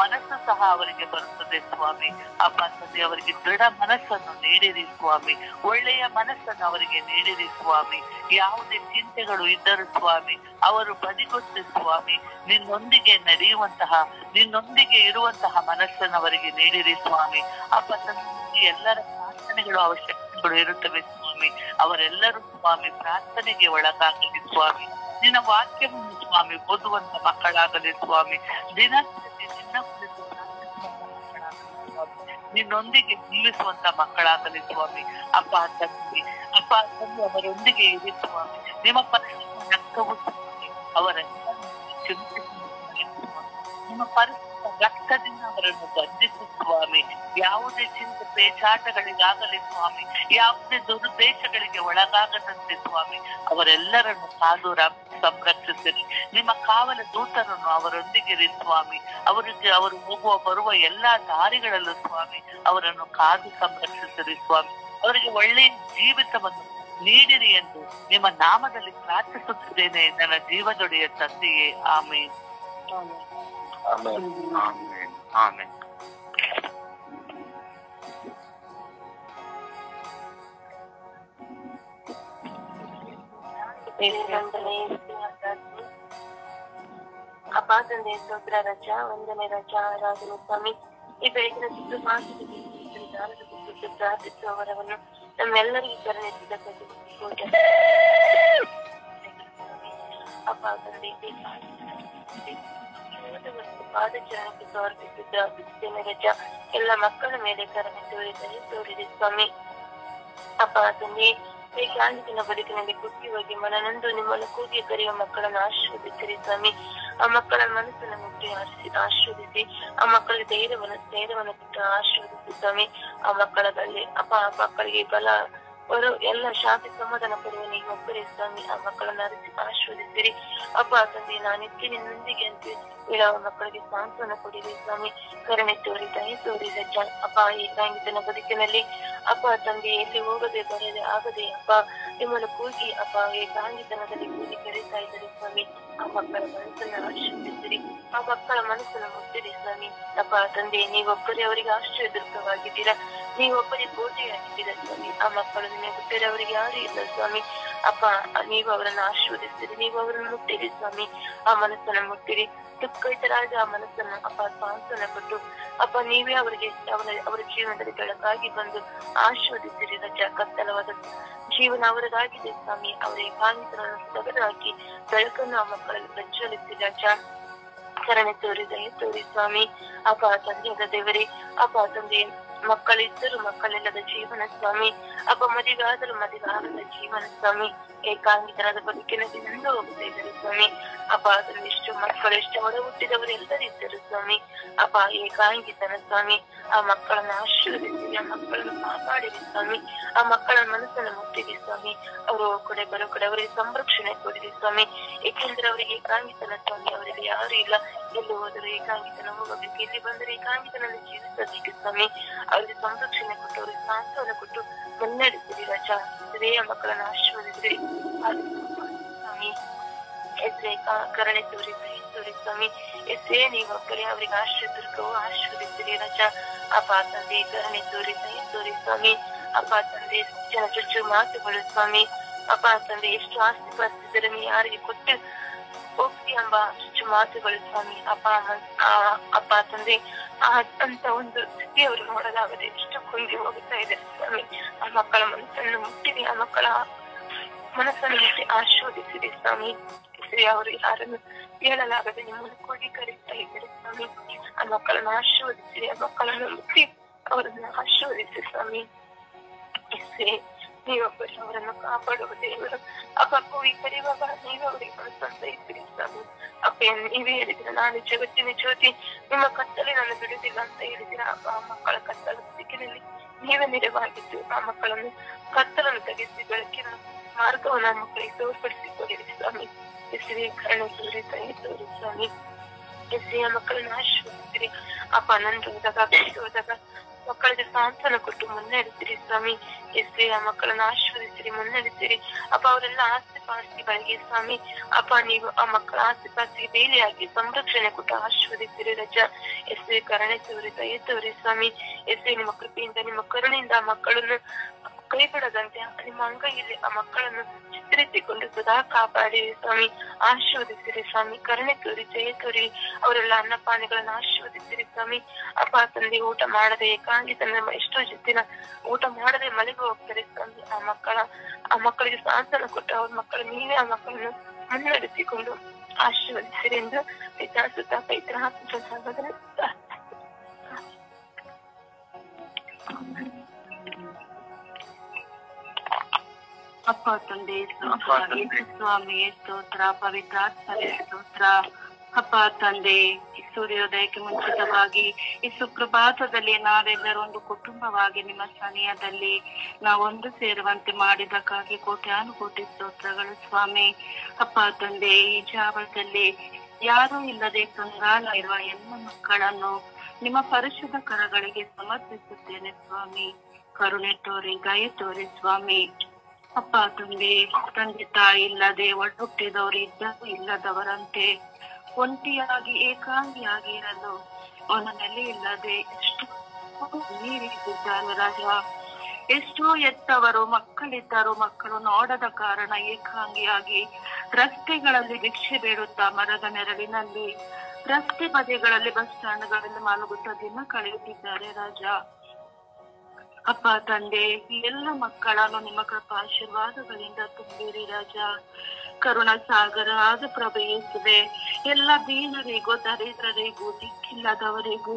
ಮನಸ್ಸು ಸಹ ಅವರಿಗೆ ಬರುತ್ತದೆ ಸ್ವಾಮಿ. ಅಪ್ಪ ತಂದೆ ಅವರಿಗೆ ದೃಢ ಮನಸ್ಸನ್ನು ನೀಡಿರಿ ಸ್ವಾಮಿ. ಒಳ್ಳೆಯ ಮನಸ್ಸನ್ನು ಅವರಿಗೆ ನೀಡಿರಿ ಸ್ವಾಮಿ. ಯಾವುದೇ ಚಿಂತೆಗಳು ಇದ್ದರೂ ಸ್ವಾಮಿ ಅವರು ಬದಿಗೊತ್ತಿ ಸ್ವಾಮಿ ನಿನ್ನೊಂದಿಗೆ ನಡೆಯುವಂತಹ ನಿನ್ನೊಂದಿಗೆ ಇರುವಂತಹ ಮನಸ್ಸನ್ನು ಅವರಿಗೆ ನೀಡಿರಿ ಸ್ವಾಮಿ. ಅಪ್ಪ ತಂದೆ ಎಲ್ಲರ ಪ್ರಾರ್ಥನೆಗಳು ಅವಶ್ಯಕತೆಗಳು ಇರುತ್ತವೆ ಸ್ವಾಮಿ. ಅವರೆಲ್ಲರೂ ಸ್ವಾಮಿ ಪ್ರಾರ್ಥನೆಗೆ ಒಳಗಾಗಲಿ ಸ್ವಾಮಿ. ನಿನ್ನ ವಾಕ್ಯವನ್ನು ಸ್ವಾಮಿ ಓದುವಂತ ಮಕ್ಕಳಾಗಲಿ ಸ್ವಾಮಿ. ದಿನಕ್ಕೆ ನಿನ್ನ ಕುರಿತು ಪ್ರಾರ್ಥಿಸುವಂತ ಮಕ್ಕಳಾಗಲಿ ಸ್ವಾಮಿ. ನಿನ್ನೊಂದಿಗೆ ಜೀವಿಸುವಂತ ಮಕ್ಕಳಾಗಲಿ ಸ್ವಾಮಿ. ಅಪ್ಪ ತಂದೆ ಅವರೊಂದಿಗೆ ಇರಿ ಸ್ವಾಮಿ. ನಿಮ್ಮ ಪರಿಸ್ಥಿತಿ ರಕ್ತವು ಸ್ವಾಮಿ ಅವರೆಲ್ಲರನ್ನು ನಿಮ್ಮ ಪರಿಸ್ಥಿತಿ ರಕ್ತದಿಂದ ಅವರನ್ನು ಬಂಧಿಸು ಸ್ವಾಮಿ. ಯಾವುದೇ ಚಿಂತೆ ಪೇಚಾಟಗಳಿಗಾಗಲಿ ಸ್ವಾಮಿ, ಯಾವುದೇ ದುರುದ್ದೇಶಗಳಿಗೆ ಒಳಗಾಗದಂತೆ ಸ್ವಾಮಿ ಅವರೆಲ್ಲರನ್ನು ಕಾದು ಸಂರಕ್ಷಿಸಿರಿ. ನಿಮ್ಮ ಕಾವಲ ದೂತರನ್ನು ಅವರೊಂದಿಗಿರಿ ಸ್ವಾಮಿ. ಅವರು ಹೋಗುವ ಬರುವ ಎಲ್ಲಾ ದಾರಿಗಳಲ್ಲೂ ಸ್ವಾಮಿ ಅವರನ್ನು ಕಾದು ಸಂರಕ್ಷಿಸಿರಿ ಸ್ವಾಮಿ. ಅವರಿಗೆ ಒಳ್ಳೆಯ ಜೀವಿತವನ್ನು ನೀಡಿರಿ ಎಂದು ನಿಮ್ಮ ನಾಮದಲ್ಲಿ ಪ್ರಾರ್ಥಿಸುತ್ತಿದ್ದೇನೆ ನನ್ನ ಜೀವದೊಡೆಯ ತಂದೆಯೇ. ಆಮೇನ್. ಆಮೆನ್. ಅಪ್ಪ ತಂದೆ ಸ್ತೋತ್ರ ರಜಾ ವಂದನೆ ರಜಾ ಆರಾಧನೆ ಸ್ವಾಮಿ. ಈ ಬೆಳಗಿನ ಸುತ್ತು ಮಾತು ಪ್ರಾರ್ಥಿಸುವವರವನ್ನು ನಮ್ಮೆಲ್ಲರಿಗೂ ಕರುಣಿಸಿದ ಅಪ್ಪ ತಂದೆ ಪಾದಚರಣಕ್ಕೆ ಸಮರ್ಪಿಸಿದ್ದ ರಜಾ ಎಲ್ಲ ಮಕ್ಕಳ ಮೇಲೆ ಕರುಣೆ ತೋರಿದೆ ಸ್ವಾಮಿ. ಅಪ್ಪ ತಂದೆ ಏಕಾಂಗಿನ ಬದುಕಿನಲ್ಲಿ ಕುಟ್ಟಿ ಹೋಗಿ ಮನನೊಂದು ನಿಮ್ಮನ್ನು ಕೂಗಿ ಕರೆಯುವ ಮಕ್ಕಳನ್ನು ಆಶೀರ್ವದಿಸಿರಿ ಸ್ವಾಮಿ. ಆ ಮಕ್ಕಳ ಮನಸ್ಸನ್ನು ಮುಟ್ಟಿ ಆಶೀರ್ವದಿಸಿ ಆ ಮಕ್ಕಳಿಗೆ ಧೈರ್ಯವನ್ನು ಕೊಟ್ಟು ಆಶೀರ್ವದಿಸಿ ಸ್ವಾಮಿ. ಆ ಮಕ್ಕಳಲ್ಲಿ ಆ ಮಕ್ಕಳಿಗೆ ಬಲ ಎಲ್ಲ ಶಾಂತಿ ಸಮಾಧಾನ ಕೊಡುವ ನೀವು ಒಬ್ಬರೇ ಸ್ವಾಮಿ. ಆ ಮಕ್ಕಳನ್ನು ಅರಿಸಿ ಆಶೀರ್ವದಿಸಿರಿ ಅಪ್ಪ ತಂದೆ. ನಾನಿತ್ಯ ನಿನ್ನೊಂದಿಗೆ ಅಂತ ಹೇಳುವ ಮಕ್ಕಳಿಗೆ ಸಾಂತ್ವನ ಕೊಡಿರಿ ಸ್ವಾಮಿ. ಕರುಣೆ ತೋರಿ ದಯೆ ತೋರಿ ರಜಾ ಅಪ್ಪ ಏಕಾಂಗಿತನ ಬದುಕಿನಲ್ಲಿ ಅಪ್ಪ ತಂದೆ ಎಲ್ಲಿ ಹೋಗದೆ ಬರದೆ ಆಗದೆ ಅಪ್ಪ ನಿಮ್ಮನ್ನು ಕೂಗಿ ಅಪ್ಪ ಏಕಾಂಗಿತನದಲ್ಲಿ ಕೂಗಿ ಕರೀತಾ ಇದ್ದಾರೆ ಸ್ವಾಮಿ. ಆ ಮಕ್ಕಳ ಮನಸ್ಸನ್ನು ಆಶೀರ್ವದಿಸಿರಿ. ಆ ಮಕ್ಕಳ ಮನಸ್ಸನ್ನು ಮುಟ್ಟಿರಿ ಸ್ವಾಮಿ. ಅಪ್ಪ ತಂದೆ ನೀವೊಬ್ಬರೇ ಅವರಿಗೆ ಆಶ್ರಯದುರ್ಗವಾಗಿದ್ದೀರಾ, ನೀವೊಬ್ಬರೇ ಕೋಟೆಯಾಗಿದ್ದೀರಾ ಸ್ವಾಮಿ. ಆ ಮಕ್ಕಳು ನಿಮಗೆ ಬಿಟ್ಟರೆ ಅವರಿಗೆ ಯಾರು ಇಲ್ಲ ಸ್ವಾಮಿ. ಅಪ್ಪ ನೀವು ಅವರನ್ನು ಆಶೀರ್ವದಿಸಿರಿ, ನೀವು ಅವರನ್ನು ಮುಟ್ಟಿರಿ ಸ್ವಾಮಿ. ಆ ಮನಸ್ಸನ್ನು ಮುಟ್ಟಿರಿ. ದುಃಖಿತರಾದ ಆ ಮನಸ್ಸನ್ನು ಅಪ್ಪ ಸಾಂತ್ವನ ಕೊಟ್ಟು ಅಪ್ಪ ನೀವೇ ಅವರಿಗೆ ಅವರ ಜೀವನದಲ್ಲಿ ಬೆಳಕಾಗಿ ಬಂದು ಆಶೀರ್ವದಿಸಿರಿ ರಜಾ. ಕತ್ತಲವಾದ ಜೀವನ ಅವರದಾಗಿದೆ ಸ್ವಾಮಿ. ಅವರ ಏಕಾಂಗಿತನನ್ನು ತೆಗೆದುಹಾಕಿ ಬೆಳಕನ್ನು ಆ ಮಕ್ಕಳಲ್ಲಿ ಪ್ರಜ್ವಲಿಸಿ ರಜಾ. ಕರುಣೆ ತೋರಿ ದಯೆ ತೋರಿ ಸ್ವಾಮಿ. ಅಪ್ಪ ತಂದೆಯಾದ ದೇವರೇ ಅಪ್ಪ ತಂದೆ ಮಕ್ಕಳಿದ್ದರೂ ಮಕ್ಕಳಿಲ್ಲದ ಜೀವನ ಸ್ವಾಮಿ. ಅಪ್ಪ ಮದುವೆಯಾದರೂ ಮದುವೆಯಾಗದ ಜೀವನ ಸ್ವಾಮಿ. ಏಕಾಂಗಿತನದ ಬದುಕಿನಲ್ಲಿ ನಂದು ಹೋಗ್ತಾ ಇದ್ದಾರೆ ಸ್ವಾಮಿ. ಅಪ್ಪ ಅದನ್ನು ಎಷ್ಟು ಮಕ್ಕಳು ಎಷ್ಟು ಒಡ ಹುಟ್ಟಿದವರು ಎಲ್ಲರೂ ಇದ್ದರು ಸ್ವಾಮಿ. ಅಪ್ಪ ಏಕಾಂಗಿತನ ಸ್ವಾಮಿ. ಆ ಮಕ್ಕಳನ್ನು ಆಶೀರ್ವದಿಸಿರಿ, ಆ ಮಕ್ಕಳನ್ನು ಕಾಪಾಡಿರಿ ಸ್ವಾಮಿ. ಆ ಮಕ್ಕಳ ಮನಸ್ಸನ್ನು ಮುಟ್ಟಿರಿ ಸ್ವಾಮಿ. ಅವರು ಕಡೆ ಬರೋ ಕಡೆ ಅವರಿಗೆ ಸಂರಕ್ಷಣೆ ಕೊಡಿರಿ ಸ್ವಾಮಿ. ಏಕೆಂದ್ರೆ ಅವರಿಗೆ ಏಕಾಂಗಿತನ ಸ್ವಾಮಿ. ಅವರಿಗೆ ಯಾರು ಇಲ್ಲ, ಎಲ್ಲಿ ಹೋದರೂ ಏಕಾಂಗಿತನ ಹೋಗಬೇಕು, ಎಲ್ಲಿ ಬಂದರೆ ಏಕಾಂಗಿತನಲ್ಲಿ ಜೀವಿಸಬೇಕು ಸ್ವಾಮಿ. ಅವರಿಗೆ ಸಂರಕ್ಷಣೆ ಕೊಟ್ಟು ಅವರಿಗೆ ಸಾಂತ್ವನ ಕೊಟ್ಟು ಮುನ್ನಡೆಸಿರಿ ರಜಾ. ಆ ಮಕ್ಕಳನ್ನು ಆಶೀರ್ವದಿಸಿರಿ ಸ್ವಾಮಿ. ಎಸ್ರೇ ಕರುಣೆ ತೋರಿ ಸ್ವಾಮಿ. ಎಸ್ರೇ ನೀವೊಬ್ಬರೇ ಅವರಿಗೆ ಆಶ್ರಯದುರ್ಗವು ಆಶೀರ್ವದಿಸಿರಿ ರಜಾ. ಅಪ್ಪ ತಂದೆ ಕರುಣೆ ತೋರಿ ಸ್ವಾಮಿ. ಅಪ್ಪ ತಂದೆ ಜನ ಚುಚ್ಚು ಮಾತುಗಳು ಸ್ವಾಮಿ. ಅಪ್ಪ ತಂದೆ ಎಷ್ಟು ಆಸ್ತಿ ಪಾಸ್ತಿದ್ದರೆ ನೀ ಯಾರಿಗೆ ಕೊಟ್ಟು ಹೋಗ್ತಿ ಎಂಬ ಚುಚ್ಚು ಮಾತುಗಳು ಸ್ವಾಮಿ. ಅಪ್ಪ ತಂದೆ ಅಂತ ಒಂದು ಸ್ಥಿತಿ ಅವರು ನೋಡಲಾಗದೆ ಎಷ್ಟು ಕುಂದಿ ಹೋಗುತ್ತಾ ಇದೆ ಸ್ವಾಮಿ. ಆ ಮಕ್ಕಳ ಮನಸ್ಸನ್ನು ಮುಟ್ಟಿರಿ, ಆ ಮಕ್ಕಳ ಮನಸ್ಸನ್ನು ಮುಟ್ಟಿ ಆಶೀರ್ವದಿಸಿರಿ ಸ್ವಾಮಿ. ಅವರು ಯಾರನ್ನು ಹೇಳಲಾಗದೆ ನಿಮ್ಮನ್ನು ಕ್ರೋಢೀಕರಿಸ್ತಾ ಇದ್ದಾರೆ ಸ್ವಾಮಿ. ಆ ಮಕ್ಕಳನ್ನು ಆಶೀರ್ವದಿಸಿರಿ, ಆ ಮಕ್ಕಳನ್ನು ಮುಟ್ಟಿ ಅವರನ್ನು ಆಶೀರ್ವದಿಸಿ ಸ್ವಾಮಿ. ನೀವೊಬ್ಬರು ಅವರನ್ನು ಕಾಪಾಡುವ ದೇವರು. ಅಪ್ಪಕ್ಕೂ ಈ ಕರೆಯುವಾಗ ನೀವೇ ಅವರಿಗೆ ಸಂತೈಸಿರಿ ಸ್ವಾಮಿ. ಅಪ್ಪೆಯನ್ನು ನೀವೇ ಹೇಳಿದಿರ, ನಾನು ಜಗತ್ತಿನ ಜ್ಯೋತಿ, ನಿಮ್ಮ ಕತ್ತಲೆ ನಾನು ಬಿಡುವುದಿಲ್ಲ ಅಂತ ಹೇಳಿದಿರ. ಆ ಮಕ್ಕಳ ಕತ್ತಲ ದಿಕ್ಕಿನಲ್ಲಿ ನೀವೇ ನೆರವಾಗಿದ್ದು ಆ ಮಕ್ಕಳನ್ನು ಕತ್ತಲನ್ನು ತೆಗೆಸಿ ಬೆಳಕಿನ ಮಾರ್ಗವನ್ನು ಆ ಮಕ್ಕಳಿಗೆ ತೋರ್ಪಡಿಸಿಕೊಡಿರಿ ಸ್ವಾಮಿ. ಹೆಸರೇ ಕರುಣೆ ತೋರಿ ದಯೆ ತೋರಿ ಸ್ವಾಮಿ. ಹೆಸರೇ ಆ ಮಕ್ಕಳನ್ನು ಆಶೀರ್ವದಿಸಿರಿ. ಅಪ್ಪ ನಂದು ಹೋದಾಗ ಮಕ್ಕಳಿಗೆ ಸಾಂತ್ವನ ಕೊಟ್ಟು ಮುನ್ನಡೆಸಿರಿ ಸ್ವಾಮಿ. ಹೆಸರೇ ಆ ಮಕ್ಕಳನ್ನು ಆಶೀರ್ವದಿಸಿರಿ, ಮುನ್ನಡೆಸಿರಿ. ಅಪ್ಪ ಅವರೆಲ್ಲ ಆಸ್ತಿ ಪಾಸ್ತಿಗಳಿಗೆ ಸ್ವಾಮಿ. ಅಪ್ಪ ನೀವು ಆ ಮಕ್ಕಳ ಆಸ್ತಿ ಪಾಸ್ತಿಗೆ ಬೇಲಿಯಾಗಿ ಸಂರಕ್ಷಣೆ ಕೊಟ್ಟು ಆಶೀರ್ವದಿಸಿರಿ ರಜ. ಹೆಸರೇ ಕರುಣೆ ತೋರಿ ದಯೆ ತೋರಿ ಸ್ವಾಮಿ. ಹೆಸರೇ ನಿಮ್ಮ ಕೃಪೆಯಿಂದ ನಿಮ್ಮ ಕರುಣೆಯಿಂದ ಆ ಮಕ್ಕಳನ್ನು ಕೈಬಿಡದಂತೆ ನಿಮ್ಮ ಅಂಗೈಯಲ್ಲಿ ಆ ಮಕ್ಕಳನ್ನು ಚಿತ್ರಿಸಿಕೊಂಡು ಸದಾ ಕಾಪಾಡಿರಿ ಸ್ವಾಮಿ. ಆಶೀರ್ವದಿಸಿರಿ ಸ್ವಾಮಿ. ಕರುಣೆ ತೋರಿ ಜಯ ತೋರಿ ಅವರೆಲ್ಲ ಅನ್ನಪಾನಗಳನ್ನು ಆಶೀರ್ವದಿಸಿರಿ ಸ್ವಾಮಿ. ಅಪ್ಪ ತಂದೆ ಊಟ ಮಾಡದೆ ಏಕಾಂಗಿತನ ಎಷ್ಟೋ ದಿನ ಊಟ ಮಾಡದೆ ಮನೆಗೆ ಹೋಗ್ತಾರೆ ಸ್ವಾಮಿ. ಆ ಮಕ್ಕಳಿಗೆ ಸಾಂತ್ವನ ಕೊಟ್ಟು ಅವ್ರ ಮಕ್ಕಳು ನೀವೇ ಆ ಮಕ್ಕಳನ್ನು ಮುನ್ನಡೆಸಿಕೊಂಡು ಆಶೀರ್ವದಿಸಿರಿ ಎಂದು ವಿಚಾರಿಸುತ್ತ ಪೈತ್ರ ಸಂಘದಲ್ಲಿ ಅಪ್ಪ ತಂದೆ ಸ್ವಾಮಿ ಸ್ತೋತ್ರ, ಪವಿತ್ರಾತ್ಮನೇ ಸ್ತೋತ್ರ. ಅಪ್ಪ ತಂದೆ, ಈ ಸೂರ್ಯೋದಯಕ್ಕೆ ಮುಂಚಿತವಾಗಿ ಈ ಸುಪ್ರಭಾತದಲ್ಲಿ ನಾವೆಲ್ಲರೂ ಒಂದು ಕುಟುಂಬವಾಗಿ ನಿಮ್ಮ ಸನಿಹದಲ್ಲಿ ನಾವೊಂದು ಸೇರುವಂತೆ ಮಾಡಿದಕ್ಕಾಗಿ ಕೋಟ್ಯಾನುಕೋಟಿ ಸ್ತೋತ್ರಗಳು ಸ್ವಾಮಿ. ಅಪ್ಪ ತಂದೆ, ಈ ಜಾವದಲ್ಲಿ ಯಾರೂ ಇಲ್ಲದೆ ಕಂಗಾಲ ಇರುವ ಎಲ್ಲ ಮಕ್ಕಳನ್ನು ನಿಮ್ಮ ಪರಿಶುದ್ಧ ಕರಗಳಿಗೆ ಸಮರ್ಪಿಸುತ್ತೇನೆ ಸ್ವಾಮಿ. ಕರುಣೆ ತೋರಿ ದಯೆ ತೋರಿ ಸ್ವಾಮಿ. ಅಪ್ಪ ತಂದೆ ತಾಯಿ ಇಲ್ಲದೆ ಒಟ್ಟುಟ್ಟಿದವರು ಇದ್ದರೂ ಇಲ್ಲದವರಂತೆ ಒಂಟಿಯಾಗಿ ಏಕಾಂಗಿಯಾಗಿ ಇರಲು ಅವನ ನೆಲೆ ಇಲ್ಲದೆ ಎಷ್ಟು ನೀರಿದ್ದಾರೆ ರಾಜ. ಎಷ್ಟೋ ಎತ್ತವರು ಮಕ್ಕಳಿದ್ದರು, ಮಕ್ಕಳು ನೋಡದ ಕಾರಣ ಏಕಾಂಗಿಯಾಗಿ ರಸ್ತೆಗಳಲ್ಲಿ ಭಿಕ್ಷೆ ಬೇಡುತ್ತಾ ಮರದ ನೆರಳಿನಲ್ಲಿ ರಸ್ತೆ ಬದಿಗಳಲ್ಲಿ ಬಸ್ ಸ್ಟ್ಯಾಂಡ್ಗಳಲ್ಲಿ ಮಲಗುತ್ತಾ ದಿನ ಕಳೆಯುತ್ತಿದ್ದಾರೆ ರಾಜ. ಅಪ್ಪ ತಂದೆ, ಈ ಎಲ್ಲ ಮಕ್ಕಳನ್ನು ನಿಮ್ಮ ಕೃಪಾ ಆಶೀರ್ವಾದಗಳಿಂದ ತುಂಬಿರಿ ರಾಜ. ಕರುಣ ಸಾಗರ ಆದ ಪ್ರಭಯಿಸುವೆ ಎಲ್ಲ ದೀನರಿಗೂ ದರಿದ್ರರಿಗೂ ದಿಕ್ಕಿಲ್ಲದವರಿಗೂ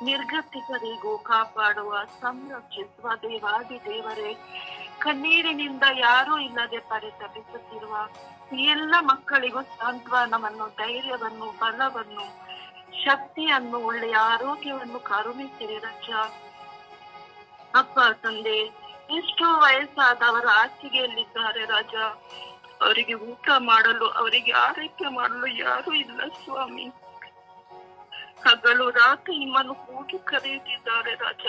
ನಿರ್ಗತಿಕರಿಗೂ ಕಾಪಾಡುವ ಸಂರಕ್ಷಿಸುವ ದೇವಾದಿ ದೇವರೇ, ಕಣ್ಣೀರಿನಿಂದ ಯಾರೂ ಇಲ್ಲದೆ ಪರಿತಪಿಸುತ್ತಿರುವ ಈ ಎಲ್ಲ ಮಕ್ಕಳಿಗೂ ಸಾಂತ್ವನವನ್ನು, ಧೈರ್ಯವನ್ನು, ಬಲವನ್ನು, ಶಕ್ತಿಯನ್ನು, ಒಳ್ಳೆಯ ಆರೋಗ್ಯವನ್ನು ಕರುಣಿಸಿರಿ ರಾಜ. ಅಪ್ಪ ತಂದೆ, ಎಷ್ಟೋ ವಯಸ್ಸಾದವರು ಹಾಸಿಗೆಯಲ್ಲಿದ್ದಾರೆ ರಾಜ. ಅವರಿಗೆ ಊಟ ಮಾಡಲು, ಅವರಿಗೆ ಆರೈಕೆ ಮಾಡಲು ಯಾರೂ ಇಲ್ಲ ಸ್ವಾಮಿ. ಹಗಲು ರಾತ್ರಿ ನಿಮ್ಮನ್ನು ಕೂಗಿ ಕರೆಯುತ್ತಿದ್ದಾರೆ ರಾಜ.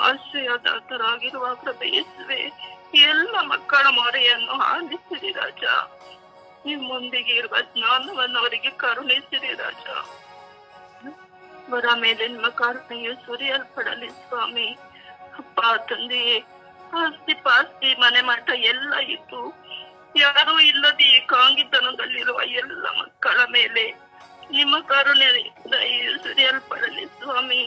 ಆಶ್ರಯದಾತರಾಗಿರುವ ಪ್ರಭಯಿಸುವೆ ಎಲ್ಲ ಮಕ್ಕಳ ಮೊರೆಯನ್ನು ಆಲಿಸಿರಿ ರಾಜ. ನಿಮ್ಮೊಂದಿಗೆ ಇರುವ ಜ್ಞಾನವನ್ನು ಅವರಿಗೆ ಕರುಣಿಸಿರಿ ರಾಜ. ಅವರ ಮೇಲೆ ನಿಮ್ಮ ಕರುಣೆಯು ಸುರಿಯಲ್ಪಡಲಿ ಸ್ವಾಮಿ. ಅಪ್ಪ ತಂದೆಯೇ, ಆಸ್ತಿ ಪಾಸ್ತಿ ಮನೆ ಮಠ ಎಲ್ಲ ಇದ್ದು ಯಾರೂ ಇಲ್ಲದೆ ಏಕಾಂಗಿತನದಲ್ಲಿರುವ ಎಲ್ಲ ಮಕ್ಕಳ ಮೇಲೆ ನಿಮ್ಮ ಕರುಣೆ ಸುರಿಯಲ್ಪಡಲಿ ಸ್ವಾಮಿ.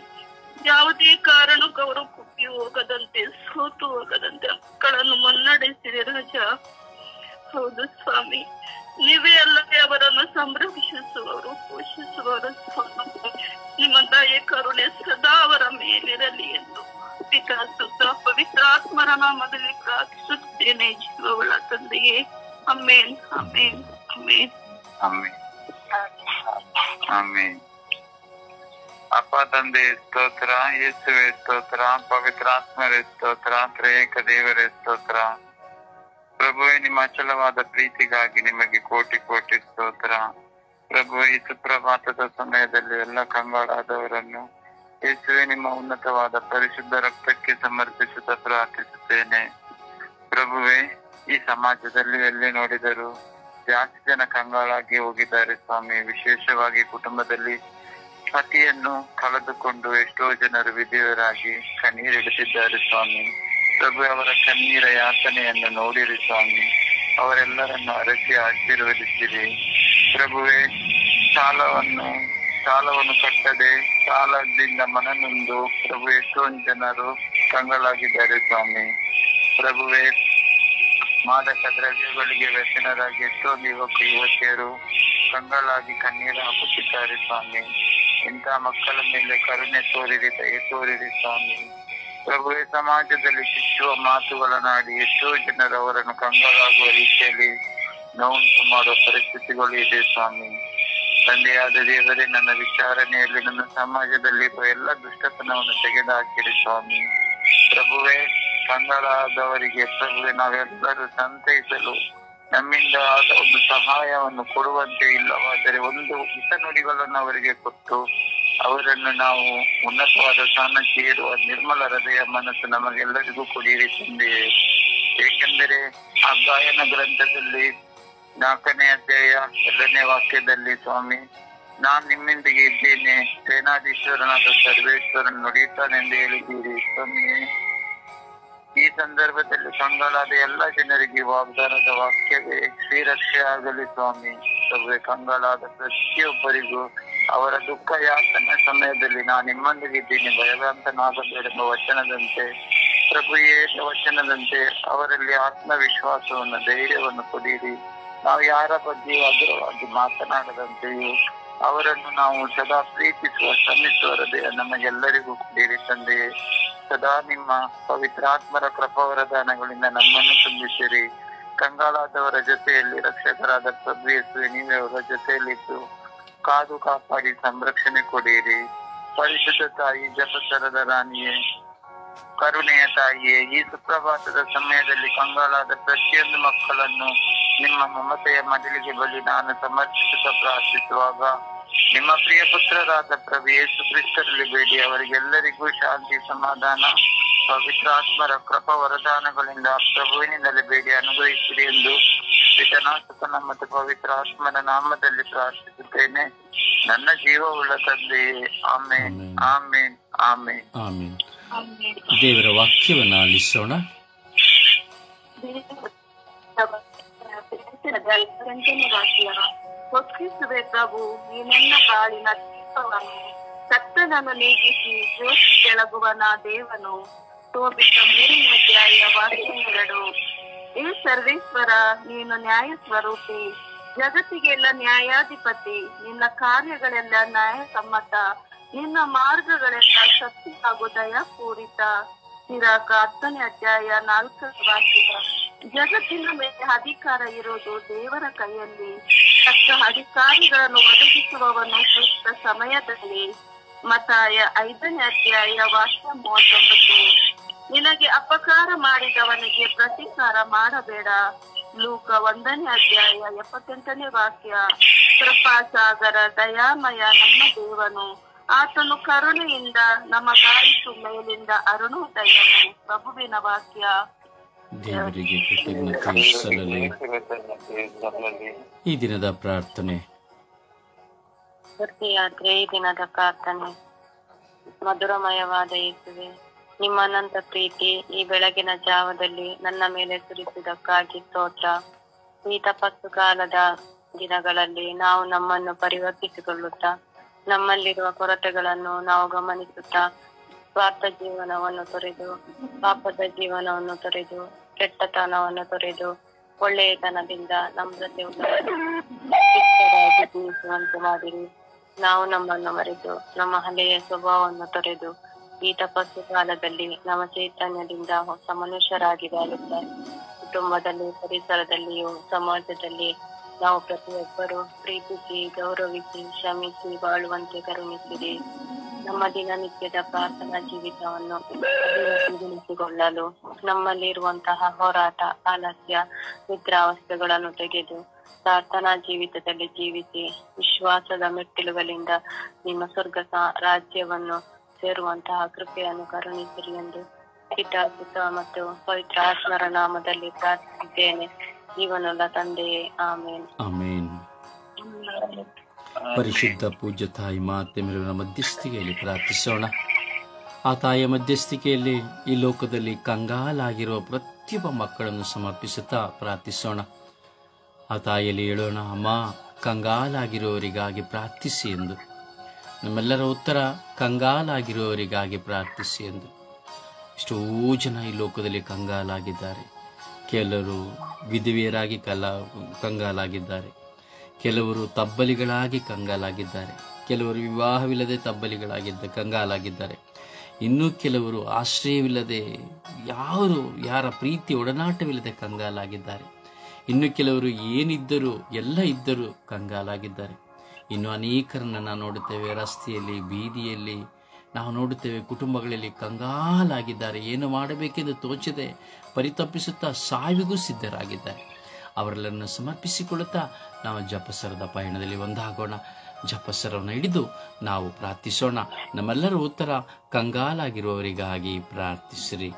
ಯಾವುದೇ ಕಾರಣಕ್ಕೂ ಅವರು ಕುಪ್ಪಿ ಹೋಗದಂತೆ, ಸೋತು ಹೋಗದಂತೆ ಮಕ್ಕಳನ್ನು ಮುನ್ನಡೆಸಿರಿ ರಾಜ. ಹೌದು ಸ್ವಾಮಿ, ನೀವೇ ಅಲ್ಲದೆ ಅವರನ್ನು ಸಂರಕ್ಷಿಸುವವರು, ಪೋಷಿಸುವವರು ಸ್ವಾಮಿ. ನಿಮ್ಮ ದಯೆ ಕರುಣೆ ಸದಾ ಅವರ ಮೇಲಿರಲಿ ಎಂದು ಪಿತಾ ಸುತ್ತ ಪವಿತ್ರಾತ್ಮರ ನಾಮದಲ್ಲಿ ಪ್ರಾರ್ಥಿಸುತ್ತೇನೆ ಜೀವವುಳ್ಳ ತಂದೆಯೇ. Amen, amen, amen, amen, amen. ಅಪ್ಪ ತಂದೆ ಸ್ತೋತ್ರ, ಯೇಸುವೆ ಸ್ತೋತ್ರ, ಪವಿತ್ರಾತ್ಮರೇ ಸ್ತೋತ್ರ, ತ್ರಿಯೇಕ ದೇವರೇ ಸ್ತೋತ್ರ. ಪ್ರಭುವೇ, ನಿಮ್ಮ ಅಚಲವಾದ ಪ್ರೀತಿಗಾಗಿ ನಿಮಗೆ ಕೋಟಿ ಕೋಟಿ ಸ್ತೋತ್ರ. ಪ್ರಭುವೇ, ಈ ಸುಪ್ರಭಾತದ ಸಮಯದಲ್ಲಿ ಎಲ್ಲ ಕಂಗಾಳಾದವರನ್ನು ಯೇಸುವೆ ನಿಮ್ಮ ಉನ್ನತವಾದ ಪರಿಶುದ್ಧ ರಕ್ತಕ್ಕೆ ಸಮರ್ಪಿಸುತ್ತಾ ಪ್ರಾರ್ಥಿಸುತ್ತೇನೆ. ಪ್ರಭುವೇ, ಈ ಸಮಾಜದಲ್ಲಿ ಎಲ್ಲಿ ನೋಡಿದರೂ ಜಾಸ್ತಿ ಜನ ಕಂಗಾಳಾಗಿ ಹೋಗಿದ್ದಾರೆ ಸ್ವಾಮಿ. ವಿಶೇಷವಾಗಿ ಕುಟುಂಬದಲ್ಲಿ ಪತಿಯನ್ನು ಕಳೆದುಕೊಂಡು ಎಷ್ಟೋ ಜನರು ವಿಧವೆಯರಾಗಿ ಕಣ್ಣೀರಿಡುತ್ತಿದ್ದಾರೆ ಸ್ವಾಮಿ. ಪ್ರಭು, ಅವರ ಕಣ್ಣೀರ ಯಾತನೆಯನ್ನು ನೋಡಿರಿ ಸ್ವಾಮಿ. ಅವರೆಲ್ಲರನ್ನು ಅರಸಿ ಆಶೀರ್ವದಿಸಿರಿ ಪ್ರಭುವೇ. ಸಾಲವನ್ನು ಕಟ್ಟದೆ ಸಾಲದಿಂದ ಮನನೊಂದು ಪ್ರಭು ಎಷ್ಟೊಂದು ಜನರು ಕಂಗಾಲಾಗಿದ್ದಾರೆ ಸ್ವಾಮಿ. ಪ್ರಭುವೇ, ಮಾದಕ ದ್ರವ್ಯಗಳಿಗೆ ವ್ಯಸನರಾಗಿ ಎಷ್ಟೊಂದು ಯುವತಿಯರು ಕಂಗಾಲಾಗಿ ಕಣ್ಣೀರು ಹಾಕುತ್ತಿದ್ದಾರೆ ಸ್ವಾಮಿ. ಇಂಥ ಮಕ್ಕಳ ಮೇಲೆ ಕರುಣೆ ತೋರಿರಿ, ದಯೆ ತೋರಿರಿ ಸ್ವಾಮಿ. ಪ್ರಭುವೇ, ಸಮಾಜದಲ್ಲಿ ಚುಚ್ಚುವ ಮಾತುಗಳನ್ನಾಡಿ ಎಷ್ಟೋ ಜನರು ಅವರನ್ನು ಕಂಗಾಲಾಗುವ ರೀತಿಯಲ್ಲಿ ನೋವುಂಟು ಮಾಡುವ ಪರಿಸ್ಥಿತಿಗಳು ಇದೆ ಸ್ವಾಮಿ. ತಂದೆಯಾದ ದೇವರೇ, ನನ್ನ ವಿಚಾರಣೆಯಲ್ಲಿ ನನ್ನ ಸಮಾಜದಲ್ಲಿ ಎಲ್ಲ ದುಷ್ಟತನವನ್ನು ತೆಗೆದುಹಾಕಿರಿ ಸ್ವಾಮಿ. ಪ್ರಭುವೇ, ಕಂಗಾಲಾದವರಿಗೆ ಪ್ರಭುವೇ ನಾವೆಲ್ಲರೂ ಸಂತೈಸಲು ನಮ್ಮಿಂದ ಆದ ಒಂದು ಸಹಾಯವನ್ನು ಕೊಡುವಂತೆ, ಇಲ್ಲವಾದರೆ ಒಂದು ಹಿತ ನುಡಿಗಳನ್ನು ಅವರಿಗೆ ಕೊಟ್ಟು ಅವರನ್ನು ನಾವು ಉನ್ನತವಾದ ಸ್ಥಾನಕ್ಕೆ ಏರುವ ನಿರ್ಮಲ ಹೃದಯ ಮನಸ್ಸು ನಮಗೆಲ್ಲರಿಗೂ ಕೊಡಿರಿ ತಂದೆಯೇ. ಏಕೆಂದರೆ ಆ ಗಾಯನ ಗ್ರಂಥದಲ್ಲಿ 4ನೇ ಅಧ್ಯಾಯ 2ನೇ ವಾಕ್ಯದಲ್ಲಿ ಸ್ವಾಮಿ, ನಾನ್ ನಿಮ್ಮೊಂದಿಗೆ ಇದ್ದೇನೆ, ಸೇನಾಧೀಶ್ವರನಾದ ಸರ್ವೇಶ್ವರನ್ ನುಡಿಯುತ್ತಾನೆಂದು ಹೇಳಿದ್ದೀರಿ ಸ್ವಾಮಿಯೇ. ಈ ಸಂದರ್ಭದಲ್ಲಿ ಕಂಗಾಲಾದ ಎಲ್ಲ ಜನರಿಗೆ ವಾಗ್ದಾನದ ವಾಕ್ಯವೇ ಶ್ರೀರಕ್ಷೆ ಆಗಲಿ ಸ್ವಾಮಿ. ಪ್ರಭುವೇ, ಕಂಗಾಲಾದ ಪ್ರತಿಯೊಬ್ಬರಿಗೂ ಅವರ ದುಃಖ ಯಾತನೆ ಸಮಯದಲ್ಲಿ ನಾನು ನಿಮ್ಮೊಂದಿಗಿದ್ದೀನಿ, ಭಯಭ್ರಾಂತನಾಗಬೇಡೆಂಬ ವಚನದಂತೆ ಪ್ರಭುಯೇ ವಚನದಂತೆ ಅವರಲ್ಲಿ ಆತ್ಮವಿಶ್ವಾಸವನ್ನು, ಧೈರ್ಯವನ್ನು ಕೊಡಿರಿ. ನಾವು ಯಾರ ಬಗ್ಗೆಯೂ ಅಗ್ರವಾಗಿ ಮಾತನಾಡದಂತೆಯೂ ಅವರನ್ನು ನಾವು ಸದಾ ಪ್ರೀತಿಸುವ ಶ್ರಮಿಸುವ ಹೃದಯ ನಮಗೆಲ್ಲರಿಗೂ ಕೊಡಿರಿ ತಂದೆಯೇ. ಸದಾ ನಿಮ್ಮ ಪವಿತ್ರಾತ್ಮರ ಕೃಪಾವರದಾನಗಳಿಂದ ನಮ್ಮನ್ನು ತುಂಬಿಸಿರಿ. ಕಂಗಾಲಾದವರ ಜೊತೆಯಲ್ಲಿ ರಕ್ಷಕರಾದ ಪ್ರಭು ಯೇಸುವೆ, ನೀವೇ ಅವರ ಜೊತೆಯಲ್ಲಿದ್ದು ಕಾದು ಕಾಪಾಡಿ ಸಂರಕ್ಷಣೆ ಕೊಡಿರಿ. ಪರಿಶುದ್ಧ ತಾಯಿ, ಜಪಸರದ ರಾಣಿಯೇ, ಕರುಣೆಯ ತಾಯಿಯೇ, ಈ ಸುಪ್ರಭಾತದ ಸಮಯದಲ್ಲಿ ಕಂಗಾಲಾದ ಪ್ರತಿಯೊಂದು ಮಕ್ಕಳನ್ನು ನಿಮ್ಮ ಮಮತೆಯ ಮಡಿಲಿಗೆ ಬಳಿ ನಾನು ಸಮರ್ಪಿಸುತ್ತಾ ಪ್ರಾರ್ಥಿಸುವಾಗ ನಿಮ್ಮ ಪ್ರಿಯ ಪುತ್ರರಾದ ಪ್ರಭು ಯೇಸು ಕ್ರಿಸ್ತರಲ್ಲಿ ಬೇಡಿ ಅವರಿಗೆಲ್ಲರಿಗೂ ಶಾಂತಿ, ಸಮಾಧಾನ, ಪವಿತ್ರಾತ್ಮರ ಕೃಪಾ ವರದಾನಗಳಿಂದ ಪ್ರಭುವಿನಿಂದಲೇ ಬೇಡಿ ಅನುಗ್ರಹಿಸಿರಿ ಎಂದು ಪಿತನಾಥನ ಮತ್ತು ಪವಿತ್ರಾತ್ಮನ ನಾಮದಲ್ಲಿ ಪ್ರಾರ್ಥಿಸುತ್ತೇನೆ, ನನ್ನ ಜೀವವುಳ್ಳ ತಂದೆಯೇ. ಆಮೇನ್, ಆಮೇನ್, ಆಮೇನ್, ಆಮೇನ್. ದೇವರ ವಾಕ್ಯವನ್ನ ಆಲಿಸೋಣ. ಒಪ್ಪಿಸುವೆ ಪ್ರಭು ಈ ನನ್ನ ಬಾಳಿನ ದೀಪವನ್ನು, ಸತ್ತನನ್ನು ನೀಗಿಸಿ ಜೋಶ್ ಕೆಳಗುವನ ದೇವನು. ತೋಬಿಟ್ಟ 3ನೇ ಅಧ್ಯಾಯ ವಾಕ್ಯ 2. ಏ ಸರ್ವೇಶ್ವರ, ನೀನು ನ್ಯಾಯ ಸ್ವರೂಪಿ, ಜಗತ್ತಿಗೆಲ್ಲ ನ್ಯಾಯಾಧಿಪತಿ. ನಿನ್ನ ಕಾರ್ಯಗಳೆಲ್ಲ ನ್ಯಾಯಸಮ್ಮತ, ನಿನ್ನ ಮಾರ್ಗಗಳೆಲ್ಲ ಸತ್ಯ ಹಾಗೂ ದಯಾಪೂರಿತ. ಸಿರಾಕ 10ನೇ ಅಧ್ಯಾಯ 4ನೇ ವಾಕ್ಯ. ಜಗತ್ತಿನ ಮೇಲೆ ಅಧಿಕಾರ ಇರುವುದು ದೇವರ ಕೈಯಲ್ಲಿ, ತಕ್ಕ ಅಧಿಕಾರಿಗಳನ್ನು ಒದಗಿಸುವವನು ಸೂಕ್ತ ಸಮಯದಲ್ಲಿ. ಮತ್ತಾಯ 5ನೇ ಅಧ್ಯಾಯ ವಾಕ್ಯ 39. ನಿನಗೆ ಅಪಕಾರ ಮಾಡಿದವನಿಗೆ ಪ್ರತೀಕಾರ ಮಾಡಬೇಡ. ಲೂಕ 1ನೇ ಅಧ್ಯಾಯ 78ನೇ ವಾಕ್ಯ. ಕೃಪಾಸಾಗರ ದಯಾಮಯ ನಮ್ಮ ದೇವನು, ಆತನು ಕರುಣೆಯಿಂದ ನಮಗಾಯಿತು ಮೇಲಿಂದ ಅರುಣೋದಯನು. ಪ್ರಭುವಿನ ವಾಕ್ಯ. ದೇವರಿಗೆ ಕೃತಜ್ಞತೆ ಸಲ್ಲಲಿ. ಈ ದಿನದ ಪ್ರಾರ್ಥನೆ. ಯಾತ್ರೆ ಈ ದಿನದ ಪ್ರಾರ್ಥನೆ. ಮಧುರಮಯವಾದ ಯೇಸುವೆ, ನಿಮ್ಮ ಅನಂತ ಪ್ರೀತಿ ಈ ಬೆಳಗಿನ ಜಾವದಲ್ಲಿ ನನ್ನ ಮೇಲೆ ಸುರಿಸಿದ್ದಕ್ಕಾಗಿ ಸ್ತೋತ್ರ. ಈ ತಪಸ್ಸು ಕಾಲದ ದಿನಗಳಲ್ಲಿ ನಾವು ನಮ್ಮನ್ನು ಪರಿವರ್ತಿಸಿಕೊಳ್ಳುತ್ತಾ, ನಮ್ಮಲ್ಲಿರುವ ಕೊರತೆಗಳನ್ನು ನಾವು ಗಮನಿಸುತ್ತಾ, ಸ್ವಾರ್ಥ ಜೀವನವನ್ನು ತೊರೆದು, ಪಾಪದ ಜೀವನವನ್ನು ತೊರೆದು, ಕೆಟ್ಟತನವನ್ನು ತೊರೆದು, ಒಳ್ಳೆಯತನದಿಂದ ನಮ್ರತೆಯುಳ್ಳವರಾಗಿ ಜೀವಿಸುವಂತೆ ಮಾಡಿರಿ. ನಾವು ನಮ್ಮನ್ನು ಮರೆತು ನಮ್ಮ ಹಳೆಯ ಸ್ವಭಾವವನ್ನು ತೊರೆದು ಈ ತಪಸ್ಸು ಕಾಲದಲ್ಲಿ ನಮ್ಮ ಚೈತನ್ಯದಿಂದ ಹೊಸ ಮನುಷ್ಯರಾಗಿ ಬಾಳುತ್ತಾ, ಕುಟುಂಬದಲ್ಲಿ, ಪರಿಸರದಲ್ಲಿಯೂ ಸಮಾಜದಲ್ಲಿ ನಾವು ಪ್ರತಿಯೊಬ್ಬರು ಪ್ರೀತಿಸಿ, ಗೌರವಿಸಿ, ಶ್ರಮಿಸಿ ಬಾಳುವಂತೆ ಕರುಣಿಸಿರಿ. ನಮ್ಮ ದಿನನಿತ್ಯದ ಪ್ರಾರ್ಥನಾ ಜೀವಿತವನ್ನು ಅಭಿವೃದ್ಧಿಗೊಳ್ಳಲು ನಮ್ಮಲ್ಲಿರುವಂತಹ ಹೋರಾಟ, ಆಲಸ್ಯ, ನಿದ್ರಾವಸ್ಥೆಗಳನ್ನು ತೆಗೆದು ಪ್ರಾರ್ಥನಾ ಜೀವಿತದಲ್ಲಿ ಜೀವಿಸಿ, ವಿಶ್ವಾಸದ ಮೆಟ್ಟಿಲುಗಳಿಂದ ನಿಮ್ಮ ಸ್ವರ್ಗ ರಾಜ್ಯವನ್ನು ಸೇರುವಂತಹ ಕೃಪೆಯನ್ನು ಕರುಣಿಸಿರಿ ಎಂದು ಪಿತಾ, ಪುತ್ರ ಮತ್ತು ಪವಿತ್ರ ಆತ್ಮರ ನಾಮದಲ್ಲಿ ಪ್ರಾರ್ಥಿಸಿದ್ದೇನೆ, ಜೀವನುಳ್ಳ ತಂದೆಯೇ. ಆಮೇನ್, ಆಮೇನ್. ಪರಿಶುದ್ಧ ಪೂಜ್ಯ ತಾಯಿ ಮಾತೆ ಮೇಲಿನ ಮಧ್ಯಸ್ಥಿಕೆಯಲ್ಲಿ ಪ್ರಾರ್ಥಿಸೋಣ. ಆ ತಾಯಿಯ ಮಧ್ಯಸ್ಥಿಕೆಯಲ್ಲಿ ಈ ಲೋಕದಲ್ಲಿ ಕಂಗಾಲಾಗಿರುವ ಪ್ರತಿಯೊಬ್ಬ ಮಕ್ಕಳನ್ನು ಸಮರ್ಪಿಸುತ್ತಾ ಪ್ರಾರ್ಥಿಸೋಣ. ಆ ತಾಯಿಯಲ್ಲಿ ಹೇಳೋಣ, ಅಮ್ಮ ಕಂಗಾಲಾಗಿರುವವರಿಗಾಗಿ ಪ್ರಾರ್ಥಿಸಿ ಎಂದು. ನಮ್ಮೆಲ್ಲರ ಉತ್ತರ ಕಂಗಾಲಾಗಿರುವವರಿಗಾಗಿ ಪ್ರಾರ್ಥಿಸಿ ಎಂದು. ಎಷ್ಟೋ ಜನ ಈ ಲೋಕದಲ್ಲಿ ಕಂಗಾಲಾಗಿದ್ದಾರೆ. ಕೆಲವರು ವಿಧವೆಯರಾಗಿ ಕಂಗಾಲಾಗಿದ್ದಾರೆ, ಕೆಲವರು ತಬ್ಬಲಿಗಳಾಗಿ ಕಂಗಾಲಾಗಿದ್ದಾರೆ, ಕೆಲವರು ವಿವಾಹವಿಲ್ಲದೆ ಕಂಗಾಲಾಗಿದ್ದಾರೆ, ಇನ್ನೂ ಕೆಲವರು ಆಶ್ರಯವಿಲ್ಲದೆ ಯಾರ ಪ್ರೀತಿ ಒಡನಾಟವಿಲ್ಲದೆ ಕಂಗಾಲಾಗಿದ್ದಾರೆ, ಇನ್ನು ಕೆಲವರು ಏನಿದ್ದರೂ ಎಲ್ಲ ಇದ್ದರೂ ಕಂಗಾಲಾಗಿದ್ದಾರೆ. ಇನ್ನು ಅನೇಕರನ್ನು ನಾವು ನೋಡುತ್ತೇವೆ, ರಸ್ತೆಯಲ್ಲಿ ಬೀದಿಯಲ್ಲಿ ನಾವು ನೋಡುತ್ತೇವೆ, ಕುಟುಂಬಗಳಲ್ಲಿ ಕಂಗಾಲಾಗಿದ್ದಾರೆ. ಏನು ಮಾಡಬೇಕೆಂದು ತೋಚದೆ ಪರಿತಪ್ಪಿಸುತ್ತಾ ಸಾವಿಗೂ ಸಿದ್ಧರಾಗಿದ್ದಾರೆ. ಅವರೆಲ್ಲರನ್ನು ಸಮರ್ಪಿಸಿಕೊಳ್ಳುತ್ತಾ ನಾವು ಜಪಸರದ ಪಯಣದಲ್ಲಿ ಒಂದಾಗೋಣ. ಜಪಸರವನ್ನು ಹಿಡಿದು ನಾವು ಪ್ರಾರ್ಥಿಸೋಣ. ನಮ್ಮೆಲ್ಲರ ಉತ್ತರ ಕಂಗಾಲಾಗಿರುವವರಿಗಾಗಿ ಪ್ರಾರ್ಥಿಸಿರಿ.